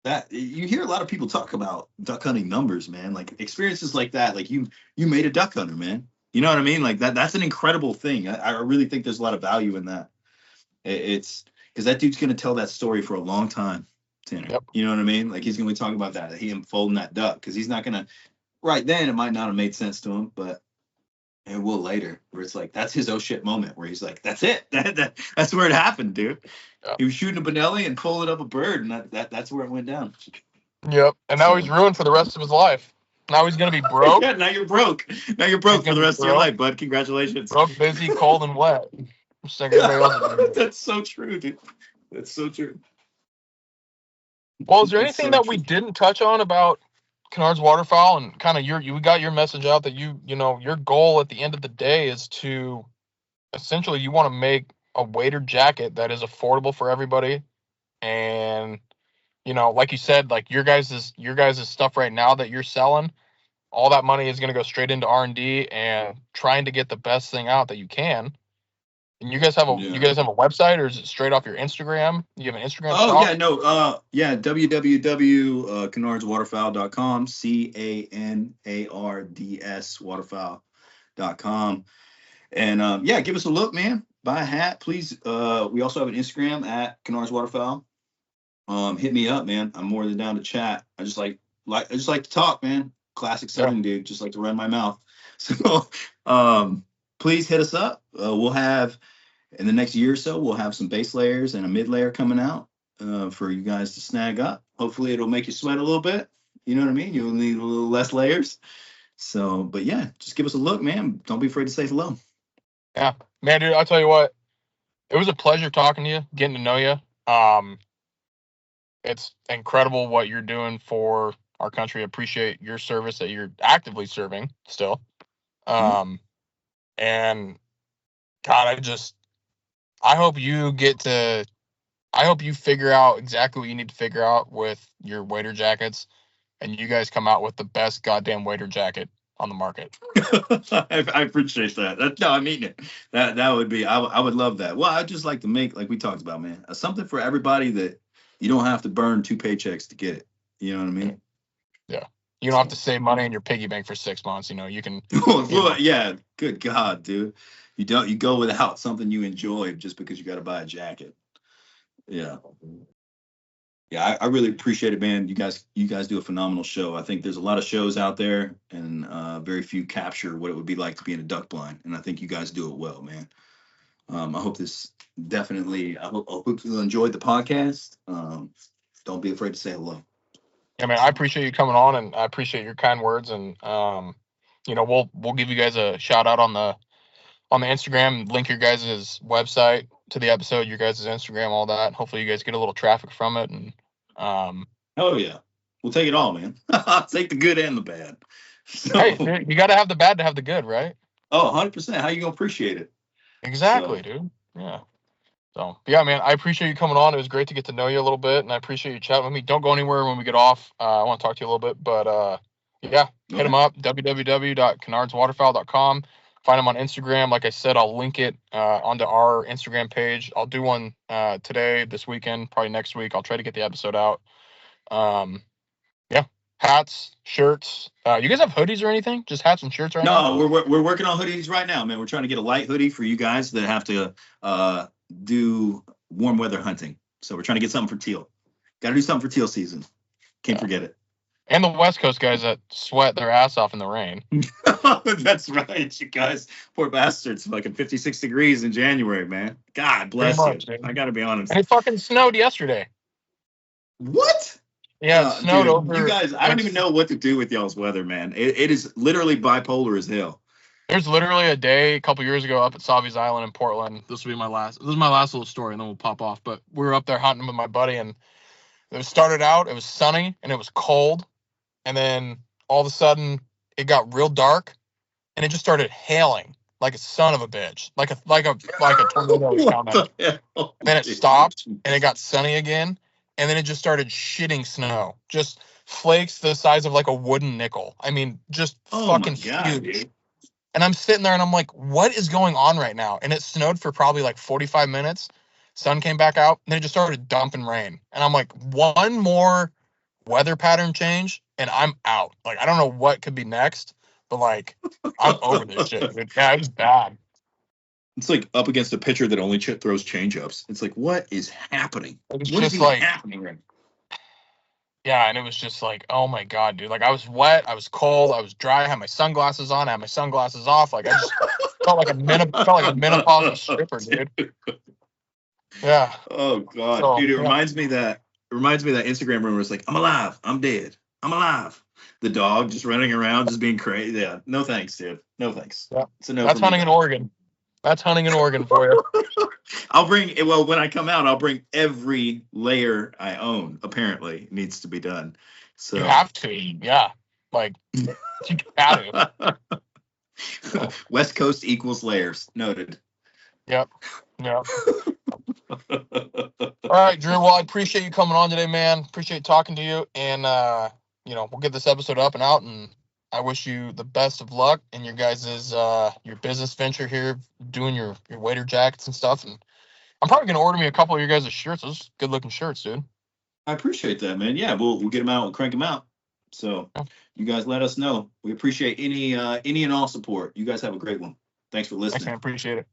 That you hear a lot of people talk about duck hunting numbers, man. Like experiences like that. Like you made a duck hunter, man. You know what I mean? Like that's an incredible thing. I really think there's a lot of value in that. It's because that dude's gonna tell that story for a long time, Tanner. Yep. You know what I mean? Like he's gonna be talking about that, him folding that duck, because he's not gonna. Right then, it might not have made sense to him, but it will later. Where it's like that's his oh shit moment, where he's like, that's it. That's where it happened, dude. Yep. He was shooting a Benelli and pulling up a bird, and that's where it went down. Yep. And now he's ruined for the rest of his life. Now he's gonna be broke. Yeah, now you're broke. Now you're broke for the rest of your life, bud. Congratulations. Broke, busy, cold, and wet. That's so true, dude. That's so true. Well, is there anything that we didn't touch on about Canards Waterfowl, and kind of you got your message out that your goal at the end of the day is to essentially you want to make a wader jacket that is affordable for everybody, and like you said, like your guys' stuff right now that you're selling, all that money is going to go straight into R&D and trying to get the best thing out that you can. And you guys have a website, or is it straight off your Instagram? You have an Instagram shop? Oh, yeah, no. www.canardswaterfowl.com, CANARDS waterfowl.com. And give us a look, man. Buy a hat, please. We also have an Instagram at Canards Waterfowl. Hit me up, man. I'm more than down to chat. I just like to talk, man. Classic Southern dude, just like to run my mouth. So please hit us up. We'll have in the next year or so, we'll have some base layers and a mid layer coming out for you guys to snag up. Hopefully it'll make you sweat a little bit. You know what I mean? You'll need a little less layers. So, but yeah, just give us a look, man. Don't be afraid to say hello. Yeah, man, dude, I'll tell you what, it was a pleasure talking to you, getting to know you. It's incredible what you're doing for our country. I appreciate your service that you're actively serving still. And God, I hope you figure out exactly what you need to figure out with your wader jackets, and you guys come out with the best goddamn wader jacket on the market. I appreciate that. No, I mean it. That would be, I would love that. Well, I'd just like to make, like we talked about, man, something for everybody that you don't have to burn 2 paychecks to get it. You know what I mean? Yeah. You don't have to save money in your piggy bank for 6 months. You can. Yeah. Good God, dude. You go without something you enjoy just because you got to buy a jacket. Yeah. Yeah, I really appreciate it, man. You guys do a phenomenal show. I think there's a lot of shows out there, and very few capture what it would be like to be in a duck blind. And I think you guys do it well, man. I hope you enjoyed the podcast. Don't be afraid to say hello. Yeah, man, I appreciate you coming on, and I appreciate your kind words. And we'll give you guys a shout out on the Instagram, link your guys' website. to the episode, your guys' Instagram, all that. Hopefully you guys get a little traffic from it. And oh yeah, we'll take it all, man. I'll take the good and the bad. So, hey, you got to have the bad to have the good, right? Oh, 100%. How you gonna appreciate it? Exactly, dude. Yeah. So, yeah, man, I appreciate you coming on. It was great to get to know you a little bit, and I appreciate you chatting with me. Don't go anywhere when we get off. I want to talk to you a little bit, but yeah, hit them up, www.canardswaterfowl.com. Find them on Instagram. Like I said, I'll link it onto our Instagram page. I'll do one today, this weekend, probably next week. I'll try to get the episode out. Yeah, hats, shirts. You guys have hoodies or anything? Just hats and shirts right now? No, we're working on hoodies right now, man. We're trying to get a light hoodie for you guys that have to do warm weather hunting. So we're trying to get something for teal. Got to do something for teal season. Can't forget it. And the West Coast guys that sweat their ass off in the rain. That's right, you guys. Poor bastards. Fucking 56 degrees in January, man. God bless you. Dude. I got to be honest. And it fucking snowed yesterday. What? Yeah, it snowed dude, over. You guys, I don't even know what to do with y'all's weather, man. It is literally bipolar as hell. There's literally a day a couple years ago up at Savi's Island in Portland. This is my last little story, and then we'll pop off. But we were up there hunting with my buddy, and it started out, it was sunny and it was cold, and then all of a sudden it got real dark, and it just started hailing like a son of a bitch, like a tornado was coming. Then it stopped, and it got sunny again, and then it just started shitting snow, just flakes the size of like a wooden nickel. I mean, just fucking huge. Dude. And I'm sitting there and I'm like, what is going on right now? And it snowed for probably like 45 minutes. Sun came back out, and then it just started dumping rain. And I'm like, one more weather pattern change and I'm out. Like, I don't know what could be next, but like, I'm over this shit, dude. Yeah, it was bad. It's like up against a pitcher that only throws change-ups. It's like, what is happening? It was what just is like happening right now? Yeah, and it was just like, oh my God, dude. Like, I was wet, I was cold, I was dry, I had my sunglasses on, I had my sunglasses off. Like, I just felt like a menopausal stripper, dude. Yeah. Oh God, so, dude, it reminds me that Instagram rumor is like, I'm alive, I'm dead, I'm alive. The dog just running around, just being crazy. Yeah, no thanks, dude. No thanks. Yeah. It's a no. That's hunting in Oregon. That's hunting in Oregon for you. When I come out, I'll bring every layer I own. Apparently, needs to be done. So you have to, yeah. Like you got to. West Coast equals layers. Noted. Yep. All right, Drew. Well, I appreciate you coming on today, man. Appreciate talking to you, and we'll get this episode up and out, and I wish you the best of luck in your guys' your business venture here, doing your waiter jackets and stuff. And I'm probably gonna order me a couple of your guys' shirts. Those good looking shirts, dude. I appreciate that, man. Yeah, we'll get them out and crank them out. So you guys let us know. We appreciate any and all support. You guys have a great one. Thanks for listening. Thanks, man. Appreciate it.